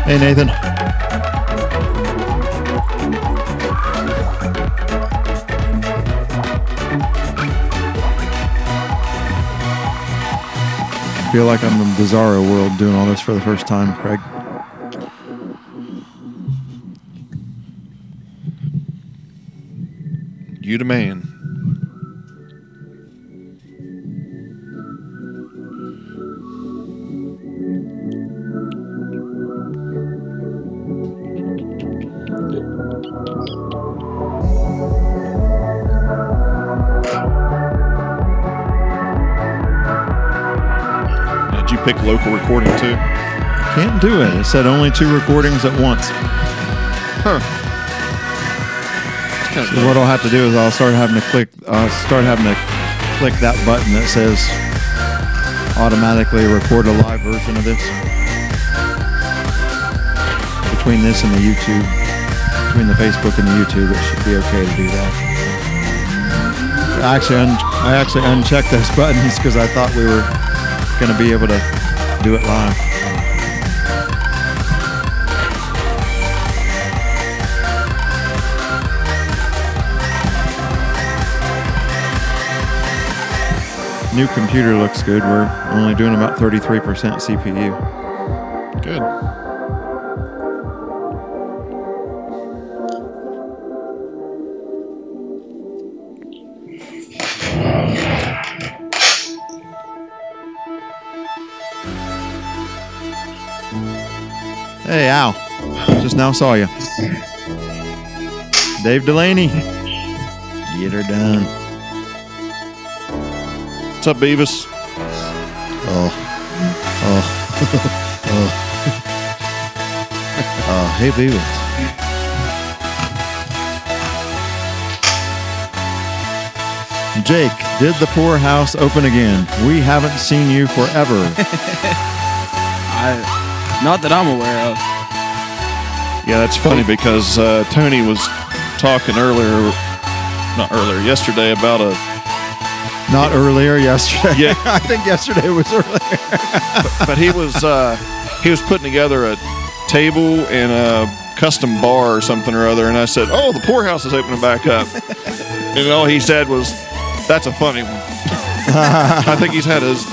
Hey, Nathan. I feel like I'm in Bizarro World doing all this for the first time, Craig. You the man. Did you pick local recording too? Can't do it. It said only 2 recordings at once. Huh. So what I'll have to do is I'll start having to click that button that says automatically record a live version of this. Between this and the YouTube, between the Facebook and the YouTube, it should be okay to do that. I actually unchecked those buttons because I thought we were going to be able to do it live. New computer looks good. We're only doing about 33% CPU. Good. Hey, Al. Just now saw you. Dave Delaney. Get her done. What's up, Beavis? Hey, Beavis. Jake, did the poorhouse open again? We haven't seen you forever. Not that I'm aware of. Yeah, that's funny because Tony was talking yesterday about a... Not earlier, yesterday. Yeah. I think yesterday was earlier. but he was putting together a table and a custom bar or something or other, and I said, "Oh, the poorhouse is opening back up." And all he said was, "That's a funny one." I think he's had his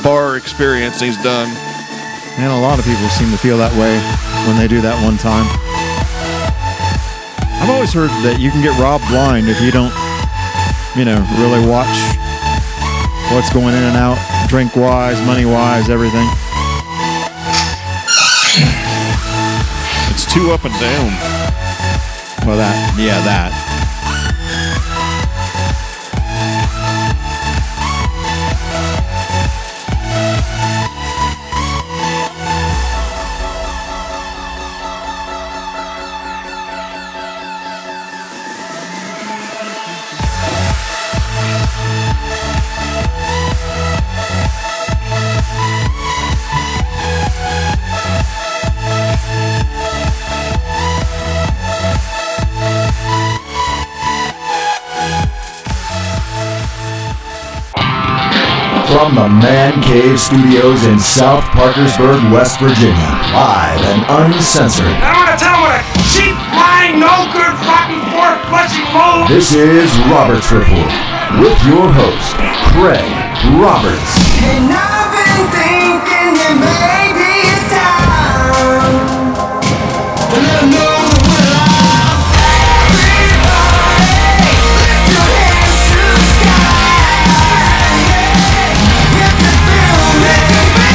bar experience he's done. And a lot of people seem to feel that way when they do that one time. I've always heard that you can get robbed blind if you don't, really watch what's going in and out, drink-wise, money-wise, everything. It's too up and down. Well, that. From the Man Cave Studios in South Parkersburg, West Virginia, live and uncensored. I don't want to tell them what a cheap, lying, no good, rotten, four-flushing mole. This is Roberts Report with your host, Craig Roberts. And I've been thinking that maybe it's time to let them know we're alive. Everybody, lift your hands to the sky. If you feel me, let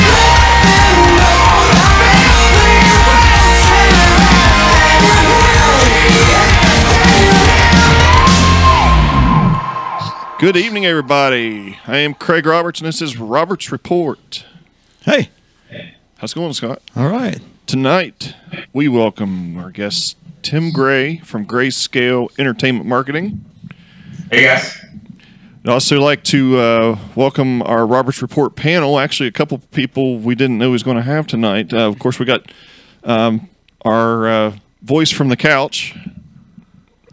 them know the family was sitting. Good evening, everybody. I am Craig Roberts, and this is Roberts Report. Hey. How's it going, Scott? All right. Tonight, we welcome our guest, Tim Gray from Grayscale Entertainment Marketing. Hey, guys. I'd also like to welcome our Roberts Report panel. Actually, a couple people we didn't know he was going to have tonight. Of course, we got our voice from the couch.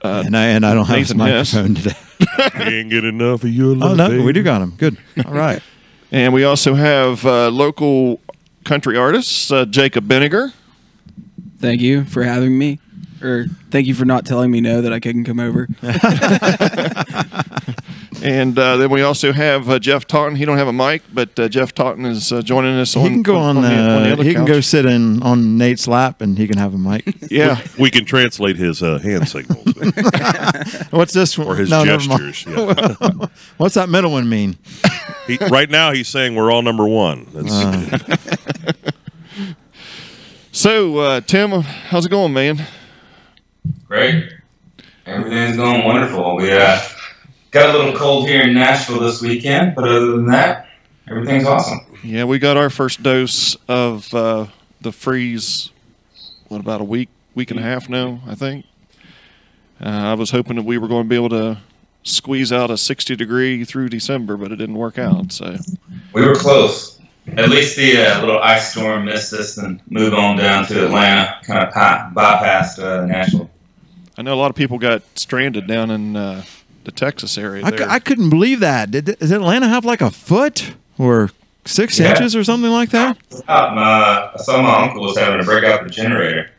And I don't have his microphone today. Can't get enough of your love. Oh, no, baby. we do got him. Good. All right. And we also have local country artist, Jacob Benninger. Thank you for having me. Or thank you for not telling me no that I couldn't come over. And then we also have Jeff Totten. He don't have a mic, but Jeff Totten is joining us. He can go on. the other He can couch. go sit in on Nate's lap, and he can have a mic. Yeah. We can translate his hand signals What's this one? or his No, never mind. gestures. Yeah. What's that middle one mean? Right now, he's saying we're all number one. That's, So, Tim, how's it going, man? Great. Everything's going wonderful. We got a little cold here in Nashville this weekend, but other than that, everything's awesome. Yeah, we got our first dose of the freeze, about a week and a half now, I think. I was hoping that we were going to be able to squeeze out a 60-degree through December, but it didn't work out. So We were close. At least the little ice storm missed us and moved on down to Atlanta, kind of bypassed Nashville. I know a lot of people got stranded down in the Texas area. There. I couldn't believe that. Does Atlanta have like a foot or 6 inches or something like that? I saw my uncle was having to break out the generator.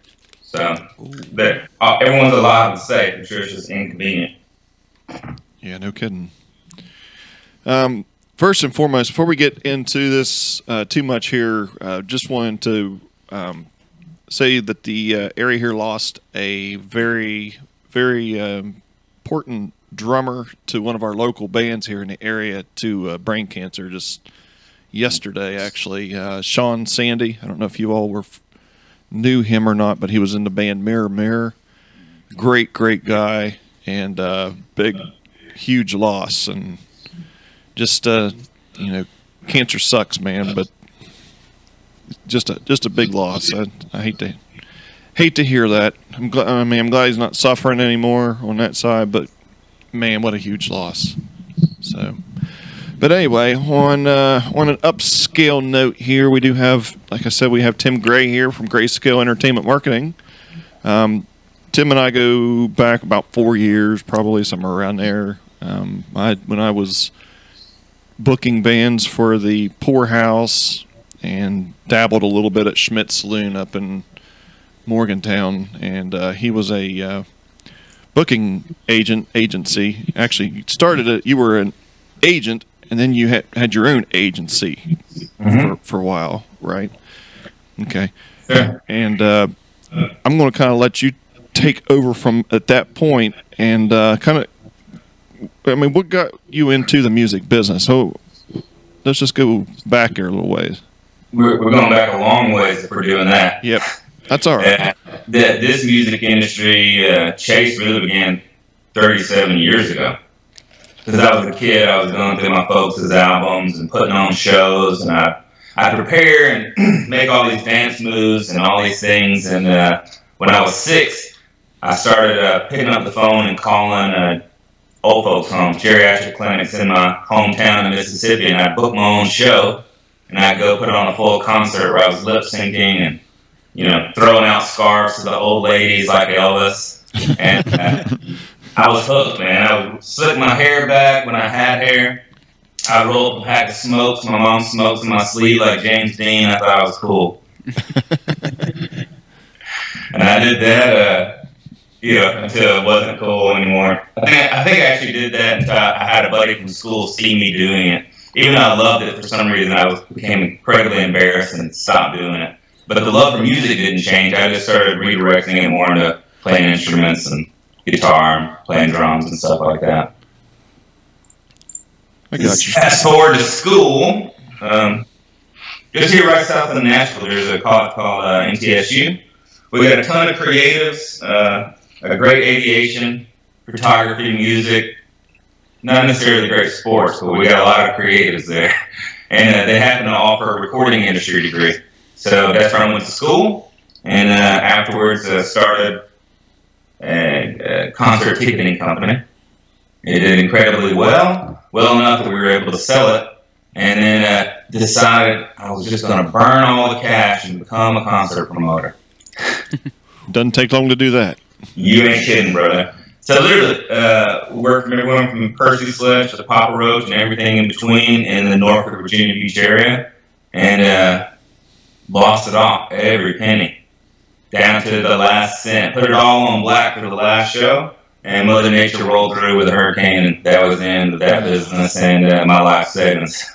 So that everyone's alive and safe. I'm sure it's just inconvenient. Yeah, no kidding. First and foremost, before we get into this too much here, just wanted to say that the area here lost a very, very important drummer to one of our local bands here in the area to brain cancer just yesterday, actually. Sean Sandy, I don't know if you all knew him or not, but he was in the band Mirror Mirror. Great, great guy, and big, huge loss. And just, cancer sucks, man, but just a big loss. I hate to hear that. I'm glad he's not suffering anymore on that side, but man, what a huge loss. So, but anyway, on an upscale note here, we do have, like I said, we have Tim Gray here from Grayscale Entertainment Marketing. Tim and I go back about 4 years, probably somewhere around there. When I was booking bands for the Poorhouse and dabbled a little bit at Schmidt Saloon up in Morgantown, and he was a booking agency. Actually, you started it. You were an agent, and then you had your own agency for a while, right? Okay. Yeah. And I'm going to kind of let you take over from at that point, and what got you into the music business? So let's just go back here a little ways. We're going back a long ways if we're doing that. Yep, that's all right. This music industry chase really began 37 years ago. Because I was a kid, I was going through my folks' albums and putting on shows, and I prepare and make all these dance moves and all these things. And when I was 6, I started picking up the phone and calling old folks' homes, geriatric clinics in my hometown in Mississippi, and I'd book my own show, and I'd go put on a full concert where I was lip syncing and, throwing out scarves to the old ladies like Elvis. And I was hooked, man. I would slick my hair back when I had hair. I rolled a pack of smokes. My mom smokes in my sleeve like James Dean. I thought I was cool. And I did that, until it wasn't cool anymore. I think I actually did that until I had a buddy from school see me doing it. Even though I loved it, for some reason I became incredibly embarrassed and stopped doing it. But the love for music didn't change. I just started redirecting it more into playing instruments and guitar and playing drums and stuff like that. I got you. Fast forward to school. Just here right south of Nashville, there's a college called MTSU. We got a ton of creatives, a great aviation, photography, music, not necessarily great sports, but we got a lot of creatives there. And they happen to offer a recording industry degree. So that's where I went to school, and afterwards started a concert ticketing company. It did incredibly well enough that we were able to sell it, and then decided I was just going to burn all the cash and become a concert promoter. Doesn't take long to do that. You ain't kidding, brother. So literally, worked from everyone from Percy Sledge to Papa Roach and everything in between in the Norfolk, Virginia Beach area, and lost it all, every penny. down to the last cent. Put it all on black for the last show, and Mother Nature rolled through with a hurricane, and that was the end of that business and my life savings.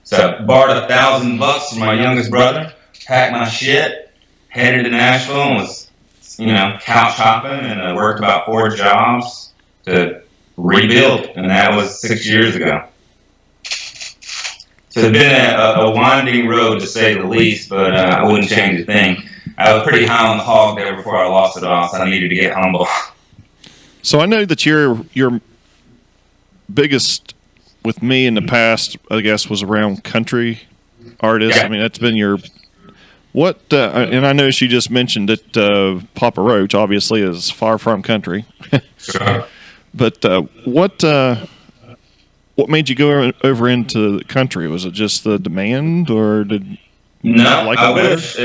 So I borrowed $1,000 from my youngest brother, packed my shit, headed to Nashville, and was, couch hopping, and worked about 4 jobs to rebuild, and that was 6 years ago. So it's been a winding road, to say the least, but I wouldn't change a thing. I was pretty high on the hog there before I lost it all, so I needed to get humble. So I know that your biggest with me in the past, I guess, was around country artists. Yeah. I mean, that's been your what? And I know she just mentioned that Papa Roach obviously is far from country. Sure. But what made you go over into the country? Was it just the demand, or did you not like I it better? wish.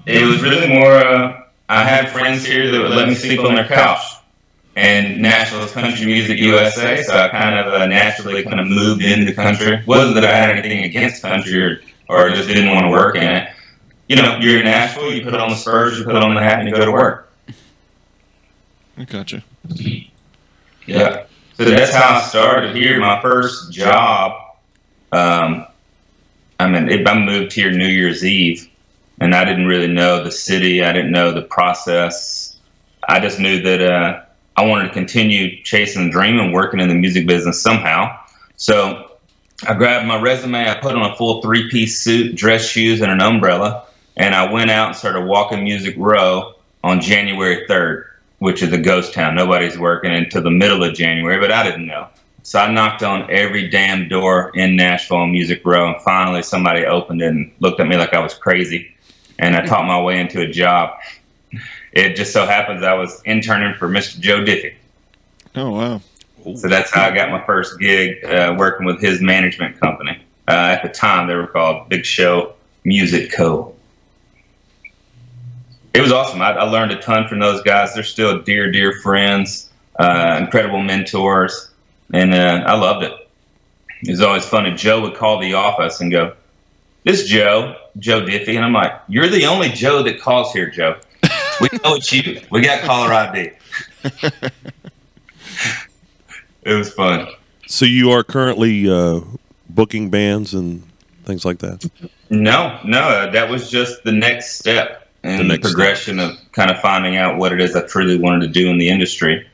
It was really more, I had friends here that would let me sleep on their couch. And Nashville is Country Music USA, so I kind of naturally kind of moved into country. Wasn't that I had anything against country or just didn't want to work in it. You're in Nashville, you put on the spurs, you put on the hat, and you go to work. I gotcha. Yeah. So that's how I started here. My first job, I moved here New Year's Eve, and I didn't really know the city. I didn't know the process. I just knew that I wanted to continue chasing the dream and working in the music business somehow. So I grabbed my resume, I put on a full 3-piece suit, dress shoes, and an umbrella, and I went out and started walking Music Row on January 3rd, which is a ghost town. Nobody's working until the middle of January, but I didn't know. So I knocked on every damn door in Nashville on Music Row, and finally somebody opened it and looked at me like I was crazy, and I talked my way into a job. It just so happens I was interning for Mr. Joe Diffie. Oh, wow. So that's how I got my first gig, working with his management company. At the time, they were called Big Show Music Co. It was awesome. I learned a ton from those guys. They're still dear, dear friends, incredible mentors, and I loved it. It was always funny. Joe would call the office and go, "This Joe Diffie," and I'm like, "You're the only Joe that calls here, Joe. We know it's you. We got caller ID." It was fun. So you are currently booking bands and things like that? No, that was just the next step in the progression of kind of finding out what it is I truly wanted to do in the industry.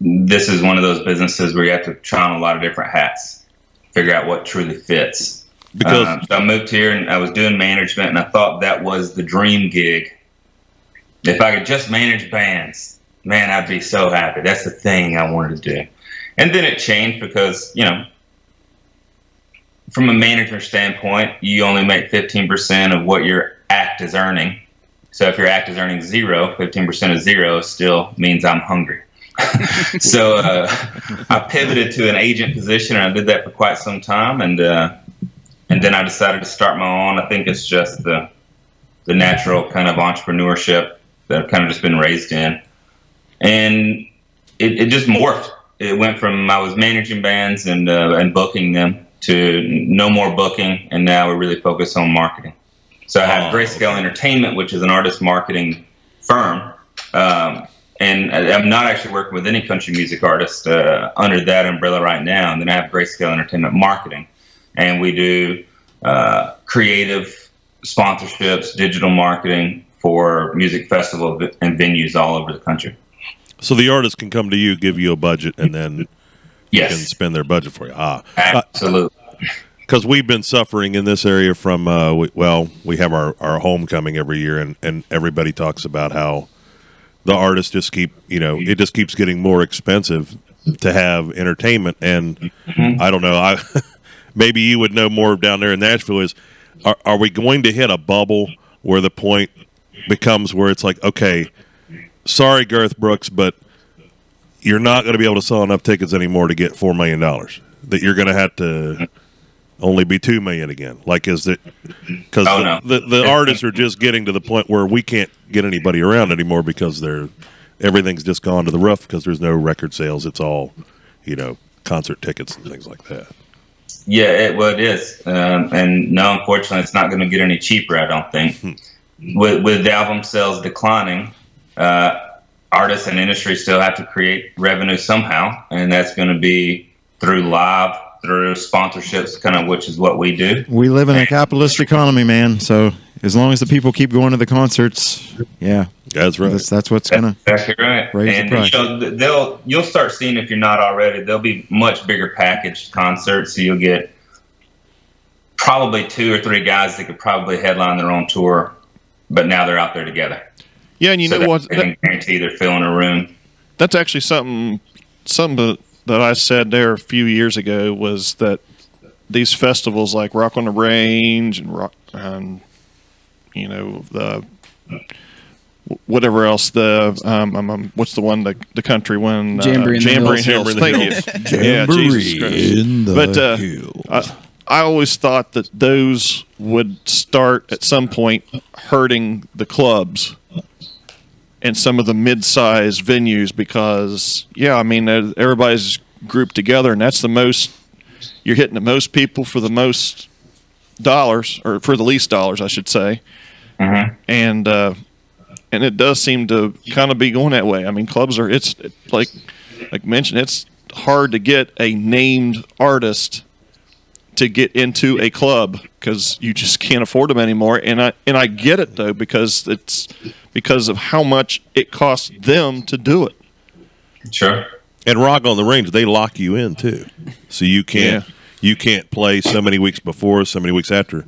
This is one of those businesses where you have to try on a lot of different hats, figure out what truly fits. Because so I moved here and I was doing management, and I thought that was the dream gig. If I could just manage bands, man, I'd be so happy. That's the thing I wanted to do. And then it changed because, from a manager standpoint, you only make 15% of what your act is earning. So if your act is earning 0, 15% of 0 still means I'm hungry. So I pivoted to an agent position, and I did that for quite some time. And then I decided to start my own. I think it's just the natural kind of entrepreneurship that I've kind of just been raised in. And it just morphed. It went from I was managing bands and booking them to no more booking, and now we're really focused on marketing. So I have Grayscale Entertainment, which is an artist marketing firm, and I'm not actually working with any country music artist under that umbrella right now. And then I have Grayscale Entertainment Marketing, and we do creative sponsorships, digital marketing for music festivals and venues all over the country. so the artist can come to you, give you a budget, and then you can spend their budget for you. Absolutely. Because we've been suffering in this area from, we have our homecoming every year, and everybody talks about how the artists just keep, it just keeps getting more expensive to have entertainment. And I don't know, maybe you would know more down there in Nashville is, are we going to hit a bubble where the point becomes where it's like, okay, sorry, Garth Brooks, but you're not going to be able to sell enough tickets anymore to get $4 million. That you're going to have to only be $2 million again. Like, is it because the artists are just getting to the point where we can't get anybody around anymore because everything's just gone to the roof because there's no record sales. It's all, concert tickets and things like that. Yeah, it is. And no, unfortunately, it's not going to get any cheaper, I don't think. with album sales declining, artists and industry still have to create revenue somehow, and that's going to be through live, through sponsorships, kind of, which is what we do. We live in a capitalist economy, man. So as long as the people keep going to the concerts, yeah, That's right. that's what's gonna That's exactly right. raise the And price. you'll start seeing, if you're not already, there'll be much bigger packaged concerts. So you'll get probably 2 or 3 guys that could probably headline their own tour, but now they're out there together. Yeah, and you So know what? they can guarantee they're filling a room. That's actually something that I said there a few years ago, was that these festivals like Rock on the Range and Rock, you know, the whatever else, the what's the one, the country one, Jamboree in the Jamboree Hills. in the Hills. Thank you. Yeah, Jesus Christ. But I always thought that those would start at some point hurting the clubs and some of the mid-sized venues, because, yeah, I mean, everybody's grouped together, and that's the most, you're hitting the most people for the most dollars, or for the least dollars, I should say. Mm-hmm. And it does seem to kind of be going that way. I mean, clubs are, it's like mentioned, it's hard to get a named artist to get into a club because you just can't afford them anymore. And I get it, though, because it's because of how much it costs them to do it. Sure. And Rock on the Range, they lock you in too, so you can't play so many weeks before, so many weeks after.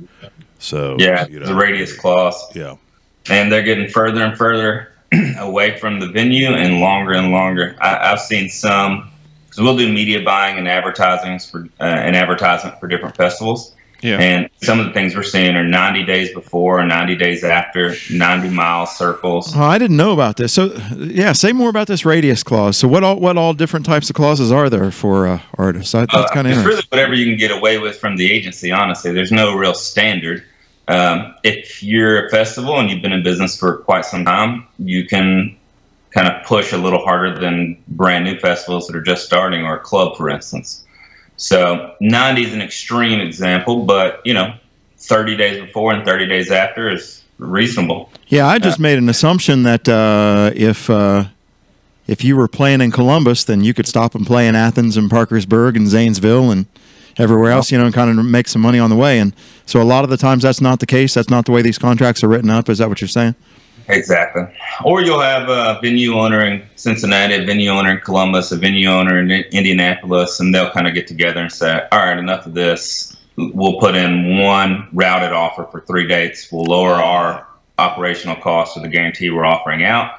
So Yeah, you know, the radius clause. Yeah, And they're getting further and further away from the venue and longer. I've seen some, because we'll do media buying and advertisement for different festivals. Yeah. And some of the things we're seeing are 90 days before, 90 days after, 90-mile circles. Oh, I didn't know about this. So, yeah, say more about this radius clause. So, what all different types of clauses are there for artists? That's kind of It's interesting. really whatever you can get away with from the agency, honestly. There's no real standard. If you're a festival and you've been in business for quite some time, you can kind of push a little harder than brand new festivals that are just starting, or a club, for instance. So 90 is an extreme example, but 30 days before and 30 days after is reasonable. Yeah, I just made an assumption that if you were playing in Columbus, then you could stop and play in Athens and Parkersburg and Zanesville and everywhere else, and kind of make some money on the way. And so a lot of the times that's not the case. That's not the way these contracts are written up. Is that what you're saying? Exactly. Or you'll have a venue owner in Cincinnati, a venue owner in Columbus, a venue owner in Indianapolis, and they'll kind of get together and say, all right, enough of this. We'll put in one routed offer for 3 dates. We'll lower our operational costs of the guarantee we're offering out.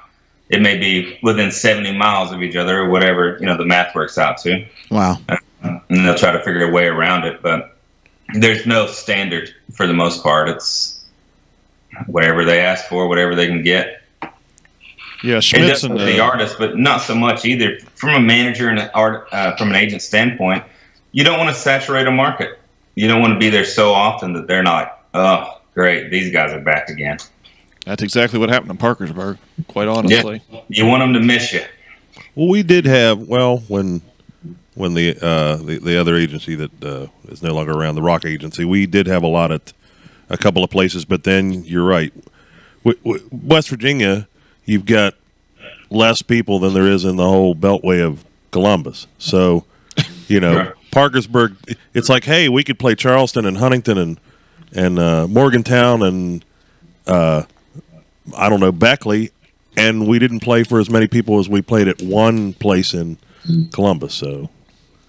It may be within 70 miles of each other, or whatever, the math works out to. Wow. And they'll try to figure a way around it. But there's no standard for the most part. It's whatever they ask for, whatever they can get. Yeah, It Schmitz does and for the artist, but not so much either. From a manager and from an agent standpoint, you don't want to saturate a market. You don't want to be there so often that they're not like, oh, great, these guys are back again. that's exactly what happened in Parkersburg, quite honestly. Yeah. You want them to miss you. well, we did have when the other agency that is no longer around, the Rock agency, we did have a couple of places, but then you're right. West Virginia, you've got less people than there is in the whole beltway of Columbus. So, Sure. Parkersburg, it's like, hey, we could play Charleston and Huntington and Morgantown and I don't know, Beckley, and we didn't play for as many people as we played at one place in Columbus. So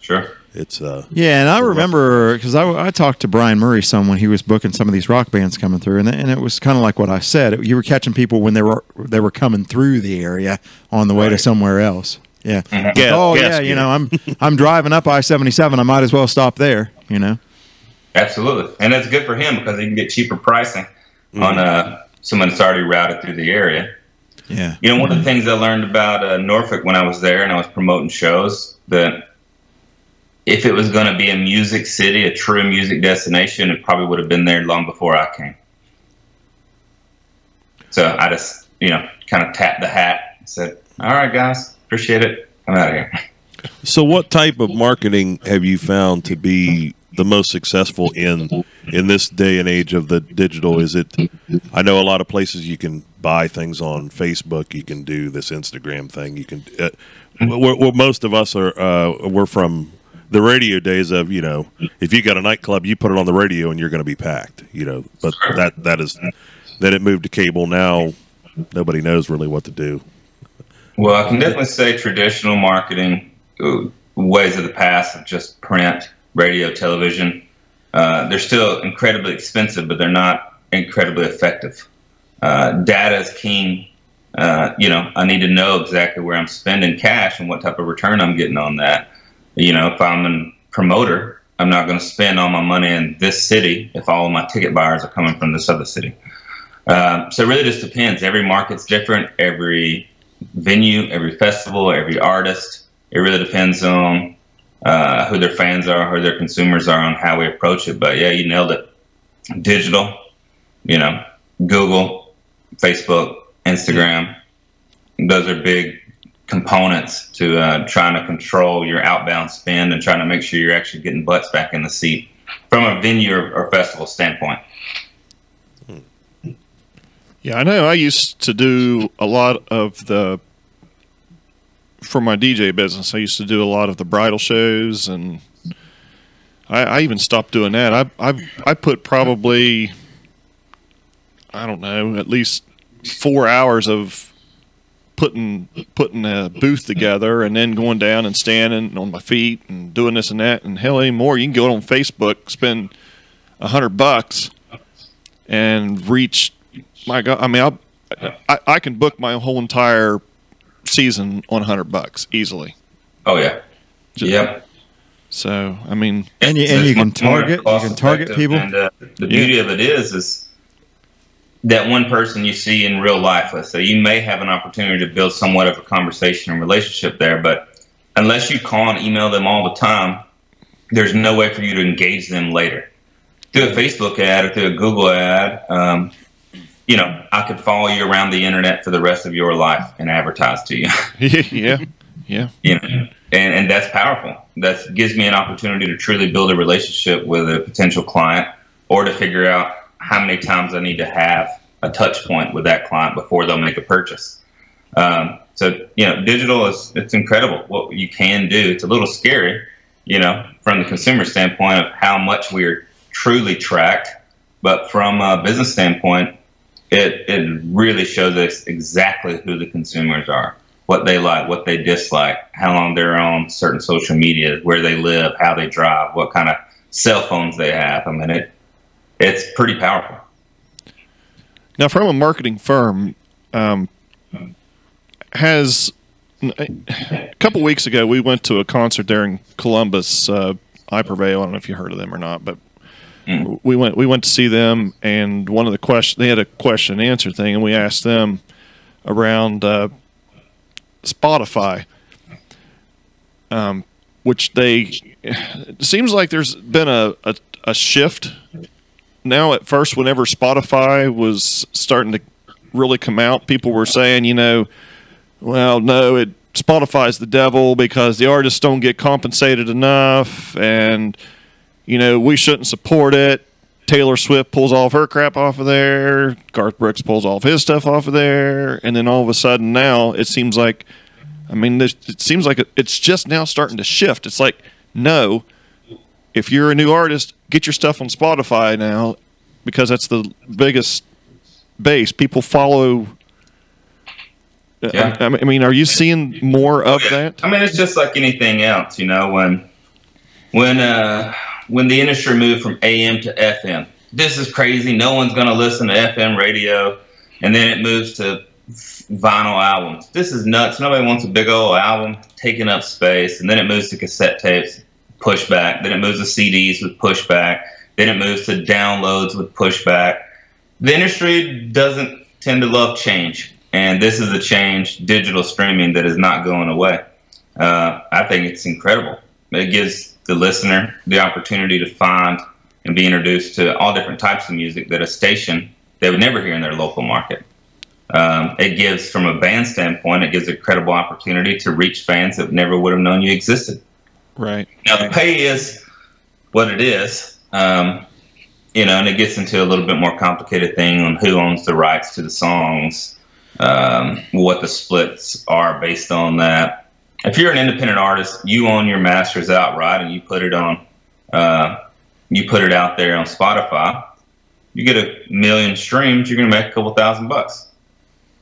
Sure. it's Yeah, and I remember because I talked to Brian Murray some when he was booking some of these rock bands coming through, and it was kind of like what I said. You were catching people when they were coming through the area on the way to somewhere else. Yeah. I'm driving up I-77. I might as well stop there. Absolutely. And that's good for him because he can get cheaper pricing on someone that's already routed through the area. Yeah. One of the things I learned about Norfolk when I was there and I was promoting shows, that if it was going to be a music city, a true music destination, it probably would have been there long before I came. So I just, kind of tapped the hat and said, all right, guys, appreciate it. I'm out of here. So what type of marketing have you found to be the most successful in this day and age of the digital? Is it? I know a lot of places you can buy things on Facebook. You can do this Instagram thing. You can. Well, most of us are. We're from the radio days of, you know, if you got a nightclub, you put it on the radio and you're going to be packed. You know, but that is. Then it moved to cable. Now nobody knows really what to do. Well, I can definitely say traditional marketing ways of the past of just print, radio, television. They're still incredibly expensive, but they're not incredibly effective. Data is king. You know, I need to know exactly where I'm spending cash and what type of return I'm getting on that. You know, if I'm a promoter, I'm not going to spend all my money in this city if all of my ticket buyers are coming from this other city. So it really just depends. Every market's different. Every venue, every festival, every artist. It really depends on who their fans are, who their consumers are, on how we approach it. But yeah, you nailed it. Digital, you know, Google, Facebook, Instagram. Those are big components to trying to control your outbound spend and trying to make sure you're actually getting butts back in the seat from a venue or festival standpoint. Yeah, I know. I used to do a lot of for my DJ business, I used to do a lot of the bridal shows, and I even stopped doing that. I put probably, I don't know, at least 4 hours of putting a booth together and then going down and standing on my feet and doing this and that, and hell, anymore. You can go on Facebook, spend $100 and reach. My God, I mean, I can book my whole entire season on $100 easily. Oh yeah, yep. So I mean, and you can target people. And the beauty of it is that one person you see in real life. Let's say you may have an opportunity to build somewhat of a conversation and relationship there, but unless you call and email them all the time, there's no way for you to engage them later through a Facebook ad or through a Google ad. You know, I could follow you around the internet for the rest of your life and advertise to you. Yeah. You know, and that's powerful. That gives me an opportunity to truly build a relationship with a potential client, or to figure out how many times I need to have a touch point with that client before they'll make a purchase. So, you know, digital it's incredible what you can do. It's a little scary, you know, from the consumer standpoint of how much we're truly tracked, but from a business standpoint, it really shows us exactly who the consumers are, what they like, what they dislike, how long they're on certain social media, where they live, how they drive, what kind of cell phones they have. I mean, it's pretty powerful. Now, from a marketing firm, has a couple weeks ago we went to a concert there in Columbus. I Prevail. I don't know if you heard of them or not, but we went to see them, and one of the questions, they had a question and answer thing, and we asked them around Spotify, which it seems like there's been a shift now. At first, whenever Spotify was starting to really come out, people were saying, you know, well, no, Spotify's the devil because the artists don't get compensated enough, and you know, we shouldn't support it. Taylor Swift pulls all of her crap off of there. Garth Brooks pulls all of his stuff off of there. And then all of a sudden now it seems like, I mean, it seems like it's just now starting to shift. It's like, no, if you're a new artist, get your stuff on Spotify now because that's the biggest base. People follow. Yeah. I mean, are you seeing more of that? I mean, it's just like anything else, you know, when the industry moved from AM to FM, this is crazy. No one's going to listen to FM radio. And then it moves to vinyl albums. This is nuts. Nobody wants a big old album taking up space. And then it moves to cassette tapes, pushback. Then it moves to CDs with pushback. Then it moves to downloads with pushback. The industry doesn't tend to love change. And this is a change, digital streaming, that is not going away. I think it's incredible. It gives the listener the opportunity to find and be introduced to all different types of music that a station they would never hear in their local market. It gives, from a band standpoint, it gives a credible opportunity to reach fans that never would have known you existed. Right. Now, the pay is what it is. You know, and it gets into a little bit more complicated thing on who owns the rights to the songs, what the splits are based on that. If you're an independent artist, you own your masters outright, and you put it on, you put it out there on Spotify. You get 1 million streams, you're gonna make a couple $1,000.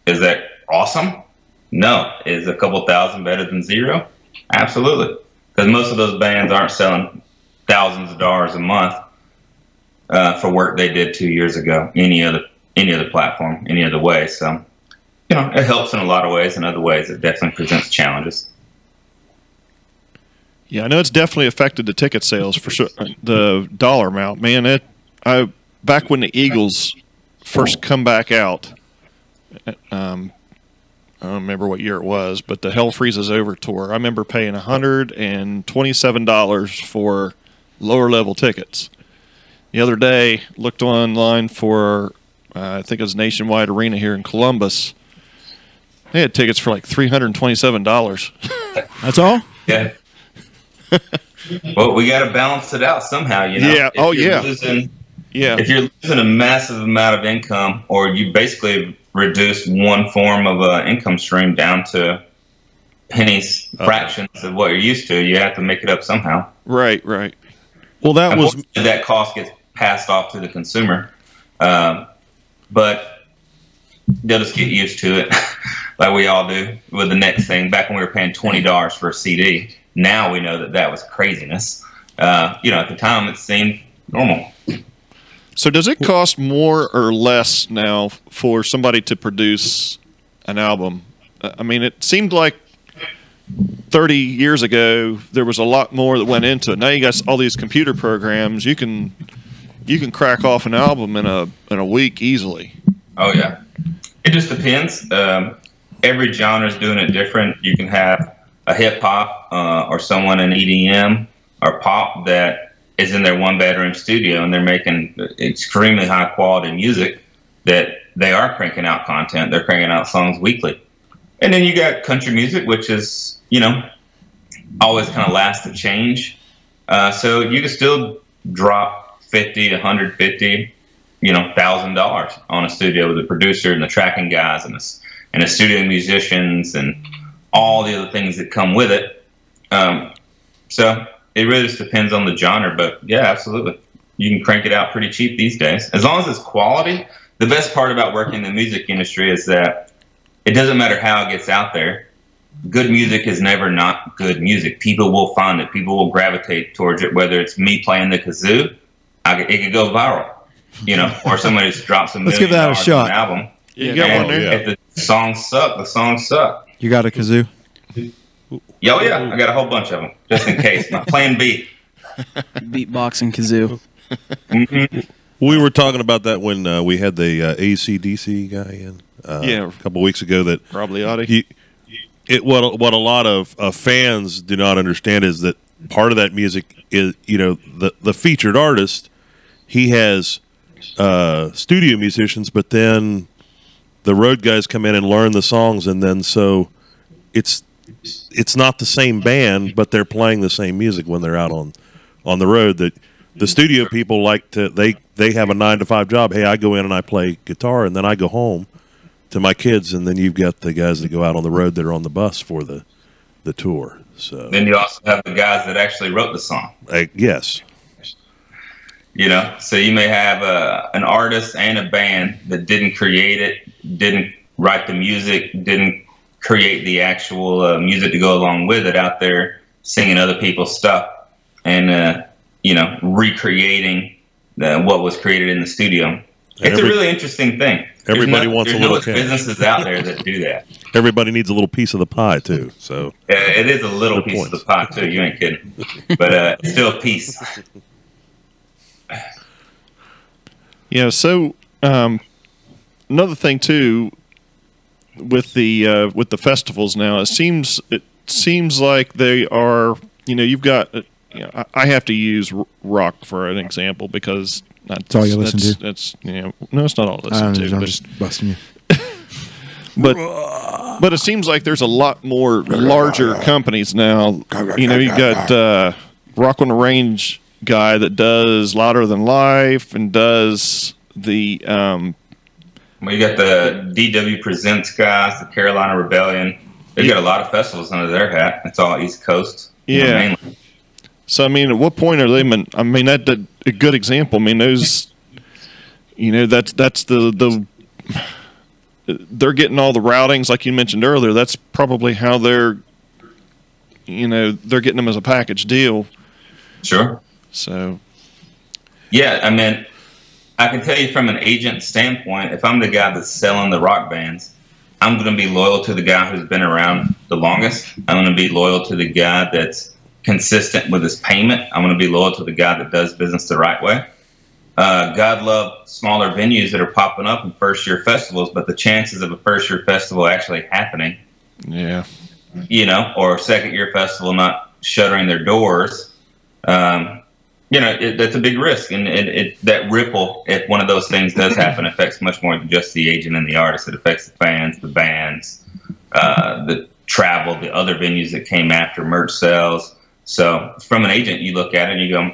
Is that awesome? No. Is a couple thousand better than zero? Absolutely, because most of those bands aren't selling thousands of dollars a month for work they did 2 years ago. Any other platform, any other way. So, you know, it helps in a lot of ways. In other ways, it definitely presents challenges. Yeah, I know it's definitely affected the ticket sales for sure. The dollar amount, man. Back when the Eagles first come back out, I don't remember what year it was, but the Hell Freezes Over tour, I remember paying $127 for lower level tickets. The other day, looked online for, I think it was Nationwide Arena here in Columbus. They had tickets for like $327. That's all? Yeah. Well, we got to balance it out somehow, you know? Yeah. If you're losing a massive amount of income, or you basically reduce one form of income stream down to pennies, fractions of what you're used to, you have to make it up somehow. Right. Well, that cost gets passed off to the consumer, but they'll just get used to it, like we all do with the next thing. Back when we were paying $20 for a CD, now we know that was craziness. You know, at the time it seemed normal. So does it cost more or less now for somebody to produce an album? I mean, it seemed like 30 years ago there was a lot more that went into it. Now you got all these computer programs. You can crack off an album in a week easily. Oh yeah, it just depends. Every genre is doing it different. You can have a hip hop or someone in EDM or pop that is in their one bedroom studio, and they're making extremely high quality music that they are cranking out content. They're cranking out songs weekly. And then you got country music, which is, you know, always kind of last to change. So you can still drop $50 to $150, $1,000 on a studio with a producer and the tracking guys and the studio musicians and all the other things that come with it. So it really just depends on the genre, but yeah, absolutely. You can crank it out pretty cheap these days. As long as it's quality. The best part about working in the music industry is that it doesn't matter how it gets out there. Good music is never not good music. People will find it. People will gravitate towards it, whether it's me playing the kazoo, it could go viral, or somebody just drops $1 million Let's give that a shot. on an album. Yeah, you got one there? If the songs suck, the songs suck. You got a kazoo? Oh yeah, I got a whole bunch of them, just in case. My plan B. Beatboxing kazoo. Mm-hmm. We were talking about that when we had the AC/DC guy in a couple weeks ago. That probably ought to. What a lot of fans do not understand is that part of that music is, the featured artist, he has studio musicians, but then the road guys come in and learn the songs, and then so it's not the same band, but they're playing the same music when they're out on the road. That the studio people like to they have a 9-to-5 job. Hey, I go in and I play guitar, and then I go home to my kids, and then you've got the guys that go out on the road that are on the bus for the tour. So then you also have the guys that actually wrote the song. Yes. So you may have an artist and a band that didn't create it, didn't write the music, didn't create the actual music to go along with it, out there singing other people's stuff and recreating what was created in the studio. It's a really interesting thing. Everybody wants a little cash. Businesses out there that do that. Everybody needs a little piece of the pie too. So it is a little piece of the pie too. You ain't kidding, but it's still a piece. Yeah. So another thing too, with the festivals now, it seems like they are. You've got. I have to use rock for an example because that's all you listen to. That's no, it's not all I listen to. I'm just busting you. but it seems like there's a lot more larger companies now. You got Rock on the Range guy that does Louder Than Life and does the Well, you got the DW Presents guys, the Carolina Rebellion. They got a lot of festivals under their hat. It's all East Coast. yeah. Mainly. So I mean, at what point are they? I mean, that's a good example. I mean, those, that's the they're getting all the routings like you mentioned earlier. That's probably how they're getting them as a package deal. Sure. So, yeah, I mean, I can tell you from an agent standpoint, if I'm the guy that's selling the rock bands, I'm going to be loyal to the guy who's been around the longest. I'm going to be loyal to the guy that's consistent with his payment. I'm going to be loyal to the guy that does business the right way. God love smaller venues that are popping up in first-year festivals, but the chances of a first-year festival actually happening, yeah, or a second-year festival not shuttering their doors, that's a big risk. And that ripple, if one of those things does happen, affects much more than just the agent and the artist. It affects the fans, the bands, the travel, the other venues that came after, merch sales. So from an agent, you look at it and you go,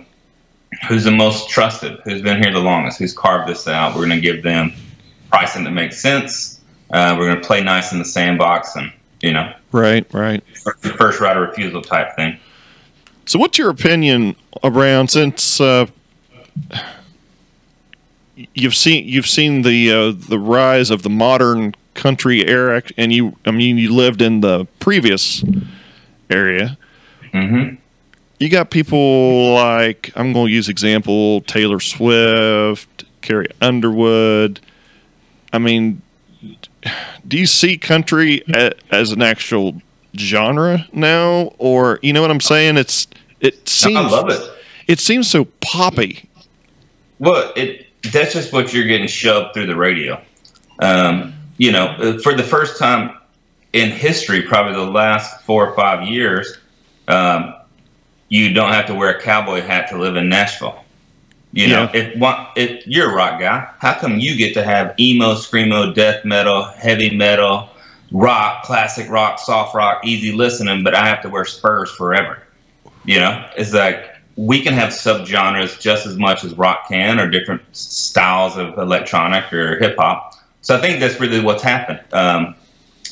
who's the most trusted? Who's been here the longest? Who's carved this out? We're going to give them pricing that makes sense. We're going to play nice in the sandbox and, right. First right of refusal type thing. So what's your opinion around, since you've seen the rise of the modern country era, and you lived in the previous area. Mm-hmm. You got people like, I'm going to use example, Taylor Swift, Carrie Underwood. I mean, do you see country as an actual genre now, or you know what I'm saying? It seems, I love it. It seems so poppy. Well, that's just what you're getting shoved through the radio. For the first time in history, probably the last 4 or 5 years, you don't have to wear a cowboy hat to live in Nashville. If you're a rock guy, how come you get to have emo, screamo, death metal, heavy metal, rock, classic rock, soft rock, easy listening, but I have to wear Spurs forever? It's like we can have subgenres just as much as rock can, or different styles of electronic or hip hop. So I think that's really what's happened.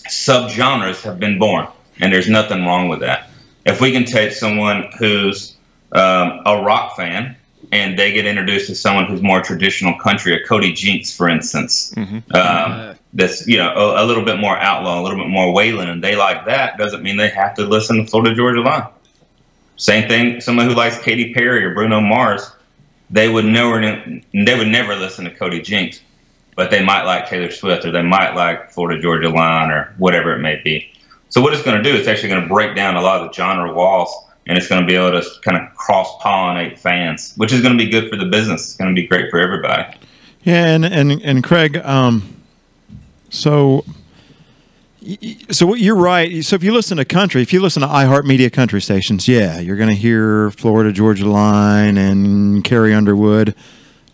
Subgenres have been born, and there's nothing wrong with that. If we can take someone who's a rock fan and they get introduced to someone who's more traditional country, a Cody Jinks, for instance, that's a little bit more outlaw, a little bit more Waylon, and they like that, doesn't mean they have to listen to Florida Georgia Line. Same thing, someone who likes Katy Perry or Bruno Mars, they would never listen to Cody Jinks, but they might like Taylor Swift, or they might like Florida Georgia Line, or whatever it may be. So what it's going to do, it's actually going to break down a lot of the genre walls, and it's going to be able to kind of cross-pollinate fans, which is going to be good for the business. It's going to be great for everybody. Yeah, and Craig, so you're right. So if you listen to country, if you listen to iHeartMedia country stations, yeah, you're going to hear Florida Georgia Line and Carrie Underwood.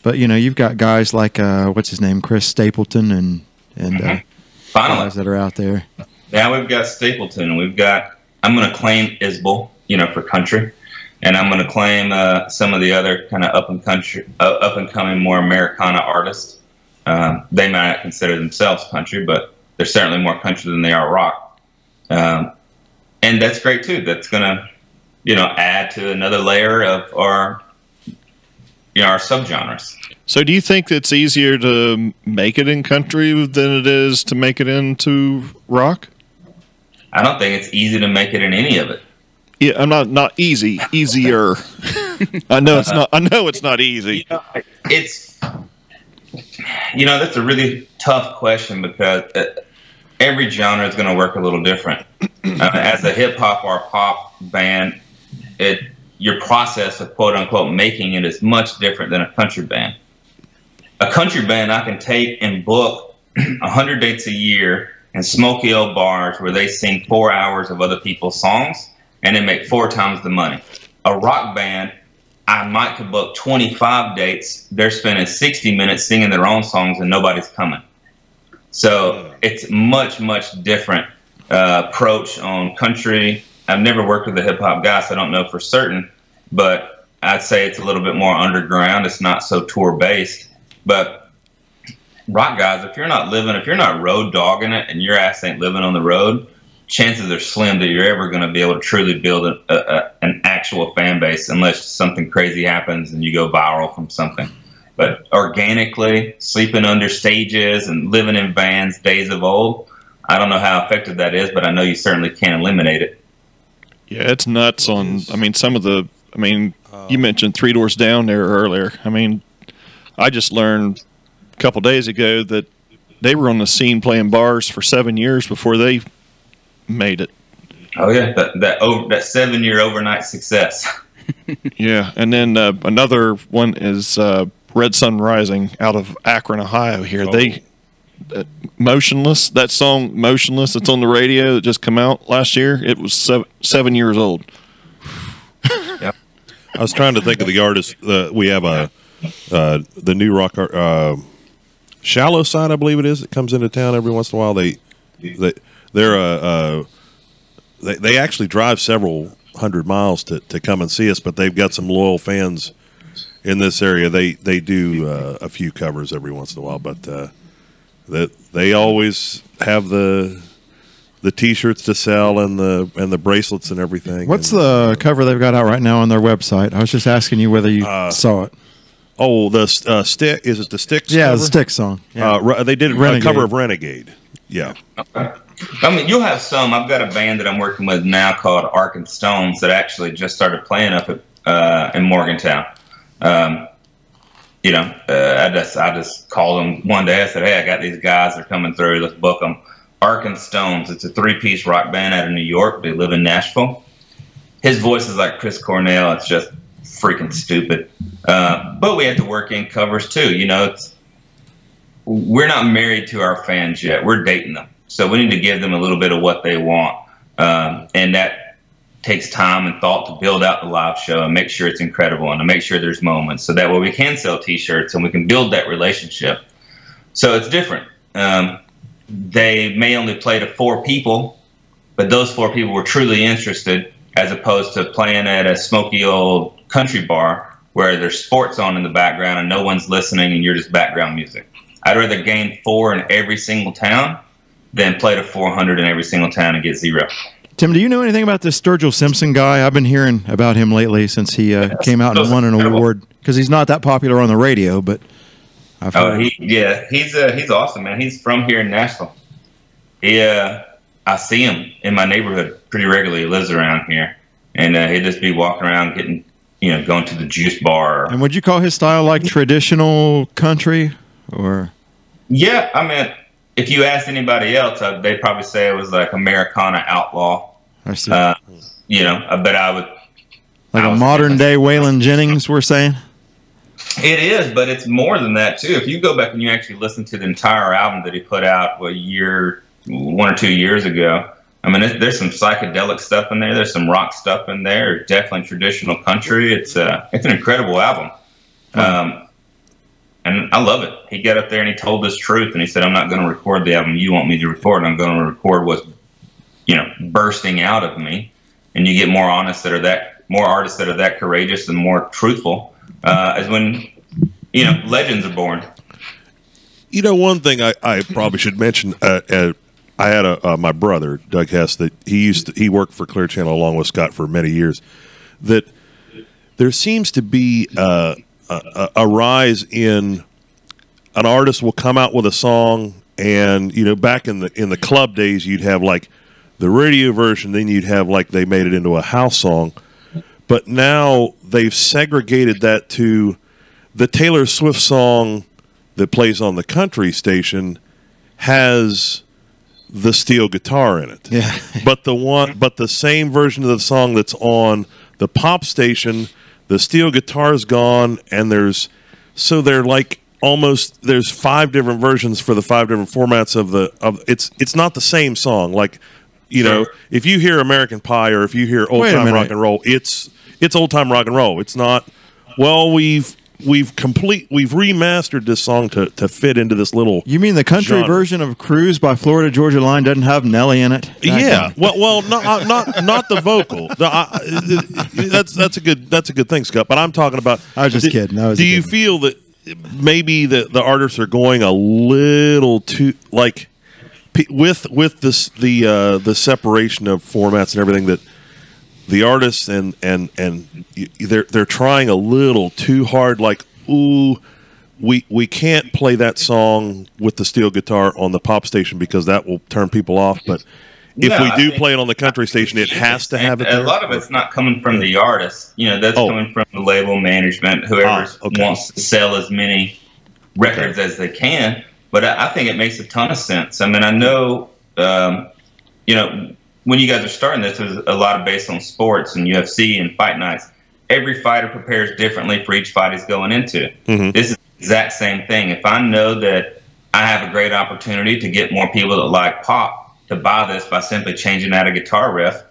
But you've got guys like what's his name, Chris Stapleton, and guys that are out there. Now we've got Stapleton, and I'm going to claim Isbell, for country, and I'm going to claim some of the other kind of up and coming more Americana artists. They might not consider themselves country, but they're certainly more country than they are rock, and that's great too. That's going to add to another layer of our subgenres. So do you think it's easier to make it in country than it is to make it into rock? I don't think it's easy to make it in any of it. Yeah, I'm not easy, easier. I know it's not. I know it's not easy. It's that's a really tough question, because every genre is going to work a little different. As a hip hop or a pop band, your process of quote unquote making it is much different than a country band. A country band I can take and book 100 dates a year in smoky old bars where they sing 4 hours of other people's songs and they make 4 times the money. A rock band, I might could book 25 dates. They're spending 60 minutes singing their own songs and nobody's coming. So it's much, much different approach on country. I've never worked with a hip hop guy, so I don't know for certain, but I'd say it's a little bit more underground. It's not so tour based, but rock guys, if you're not road dogging it and your ass ain't living on the road, chances are slim that you're ever going to be able to truly build an actual fan base unless something crazy happens and you go viral from something. But organically, sleeping under stages and living in vans days of old, I don't know how effective that is, but I know you certainly can't eliminate it. Yeah, it's nuts on, you mentioned Three Doors Down there earlier. I mean, I just learned a couple days ago that they were on the scene playing bars for 7 years before they made it. Oh yeah, that 7-year overnight success. Yeah, and then another one is Red Sun Rising out of Akron, Ohio. Here they Motionless. That song Motionless that's on the radio that just came out last year. It was 7 years old. Yep. I was trying to think of the artist. We have the new rock Shallow Side, I believe it is. It comes into town every once in a while. They actually drive several hundred miles to come and see us, but they've got some loyal fans in this area. They do a few covers every once in a while, but they always have the T-shirts to sell and the bracelets and everything. What's the cover they've got out right now on their website? I was just asking you whether you saw it. Oh, the Stick. Is it the Styx? Yeah, cover? the Stick song. Yeah. They did a cover of Renegade. Yeah. Okay. I mean, you'll have some. I've got a band that I'm working with now called Ark and Stones that actually just started playing up at in Morgantown. I just called them one day. I said, "Hey, I got these guys. They're coming through. Let's book them." Ark and Stones. It's a 3-piece rock band out of New York. They live in Nashville. His voice is like Chris Cornell. It's just freaking stupid. But we had to work in covers too. We're not married to our fans yet. We're dating them. So we need to give them a little bit of what they want. And that takes time and thought to build out the live show and make sure it's incredible and to make sure there's moments so that way we can sell T-shirts and we can build that relationship. So it's different. They may only play to 4 people, but those 4 people were truly interested as opposed to playing at a smoky old country bar where there's sports on in the background and no one's listening and you're just background music. I'd rather gain 4 in every single town than play to 400 in every single town and get 0. Tim, do you know anything about this Sturgill Simpson guy? I've been hearing about him lately since he came out and won an award because he's not that popular on the radio, but I've heard. He's awesome, man. He's from here in Nashville. I see him in my neighborhood pretty regularly. He lives around here, and he'd just be walking around going to the juice bar. And would you call his style like traditional country, or? Yeah, I mean, if you asked anybody else, they'd probably say it was like Americana outlaw. I see. I bet I would. Like a modern day Waylon Jennings, we're saying? It is, but it's more than that, too. If you go back and you actually listen to the entire album that he put out 1 or 2 years ago, I mean, there's some psychedelic stuff in there. There's some rock stuff in there. Definitely traditional country. It's an incredible album. And I love it. He got up there and he told us truth, and he said, "I'm not going to record the album you want me to record. I'm going to record what's, bursting out of me." And you get more artists that are that courageous and more truthful, as when legends are born. One thing I probably should mention. I had my brother Doug Hess that he worked for Clear Channel along with Scott for many years. That there seems to be a rise in an artist will come out with a song, and back in the club days you'd have like the radio version, then you'd have like they made it into a house song, but now they've segregated that to the Taylor Swift song that plays on the country station has the steel guitar in it. Yeah. but the same version of the song that's on the pop station, the steel guitar's gone, and there's 5 different versions for the 5 different formats of it's not the same song. Like, if you hear American Pie or if you hear old time rock and roll, it's old time rock and roll. It's not, well, we've remastered this song to fit into this little. You mean the country genre. version of "Cruise" by Florida Georgia Line doesn't have Nelly in it? Yeah, well, not the vocal. That's a good thing, Scott. But I'm talking about. I was just kidding. Do you feel that maybe the artists are going a little too like with this the separation of formats and everything, that the artists and they're trying a little too hard, like, ooh, we can't play that song with the steel guitar on the pop station because that will turn people off, but if we do play it on the country station, it has to have it there? A lot of it's not coming from the artist. That's coming from the label management, whoever wants to sell as many records as they can. But I think it makes a ton of sense. I mean, I know, when you guys are starting this, there's a lot of based on sports and UFC and fight nights. Every fighter prepares differently for each fight he's going into. Mm-hmm. This is the exact same thing. If I know that I have a great opportunity to get more people that like pop to buy this by simply changing out a guitar riff,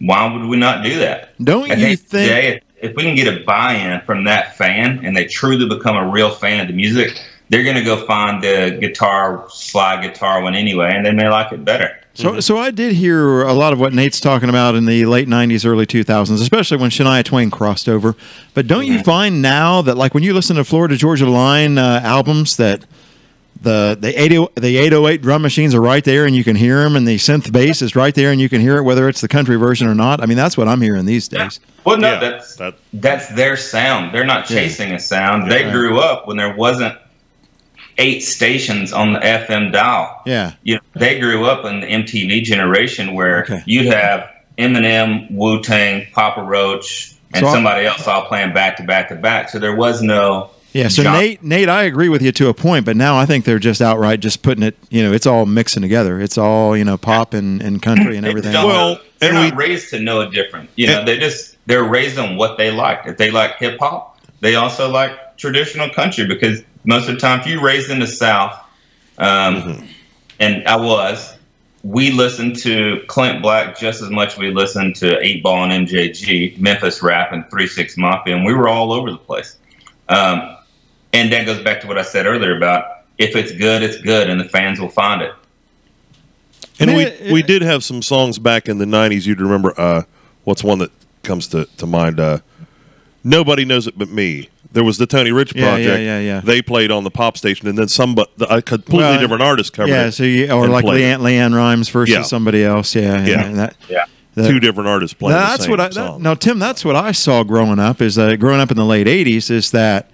why would we not do that? Don't you think? Today, if we can get a buy-in from that fan and they truly become a real fan of the music, they're going to go find the slide guitar one anyway, and they may like it better. So I did hear a lot of what Nate's talking about in the late 90s, early 2000s, especially when Shania Twain crossed over. But don't you find now that, like, when you listen to Florida Georgia Line albums, that the 808 drum machines are right there and you can hear them, and the synth bass is right there and you can hear it, whether it's the country version or not? I mean, that's what I'm hearing these days. Well, no, that's their sound. They're not chasing a sound. They grew up when there wasn't 8 stations on the FM dial. Yeah. They grew up in the MTV generation where you'd have Eminem, Wu-Tang, Papa Roach, and somebody else all playing back to back to back. So there was no... Yeah, so Nate, I agree with you to a point, but now I think they're just outright just putting it, it's all mixing together. It's all, pop and country and everything. They're not raised to know it different. They're raised on what they like. If they like hip hop, they also like traditional country, because most of the time, if you're raised in the South, and we listened to Clint Black just as much as we listened to 8 Ball and MJG, Memphis Rap, and 3-6 Mafia, and we were all over the place. And that goes back to what I said earlier about if it's good, and the fans will find it. And we did have some songs back in the 90s. You'd remember, what's one that comes to mind? Nobody Knows It But Me. There was the Tony Rich Project. Yeah. They played on the pop station, and then a completely different artist covered it. Yeah, so like Leanne Rhymes versus somebody else. Yeah. Two different artists playing the same song. Now, Tim, that's what I saw growing up. Growing up in the late '80s, is that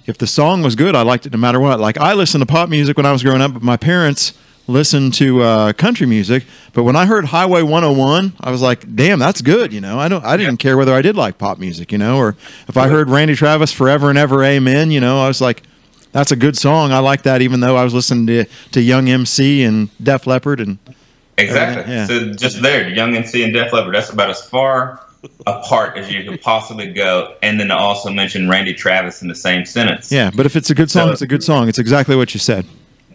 if the song was good, I liked it no matter what. Like, I listened to pop music when I was growing up, but my parents listened to country music. But when I heard Highway 101, I was like, "Damn, that's good." I didn't care whether I did like pop music, or if I heard Randy Travis "Forever and Ever, Amen," I was like, "That's a good song. I like that," even though I was listening to Young MC and Def Leppard and. Exactly. Yeah. So just there, Young MC and Def Leppard, that's about as far apart as you could possibly go. And then to also mention Randy Travis in the same sentence. Yeah, but if it's a good song, it's a good song. It's exactly what you said.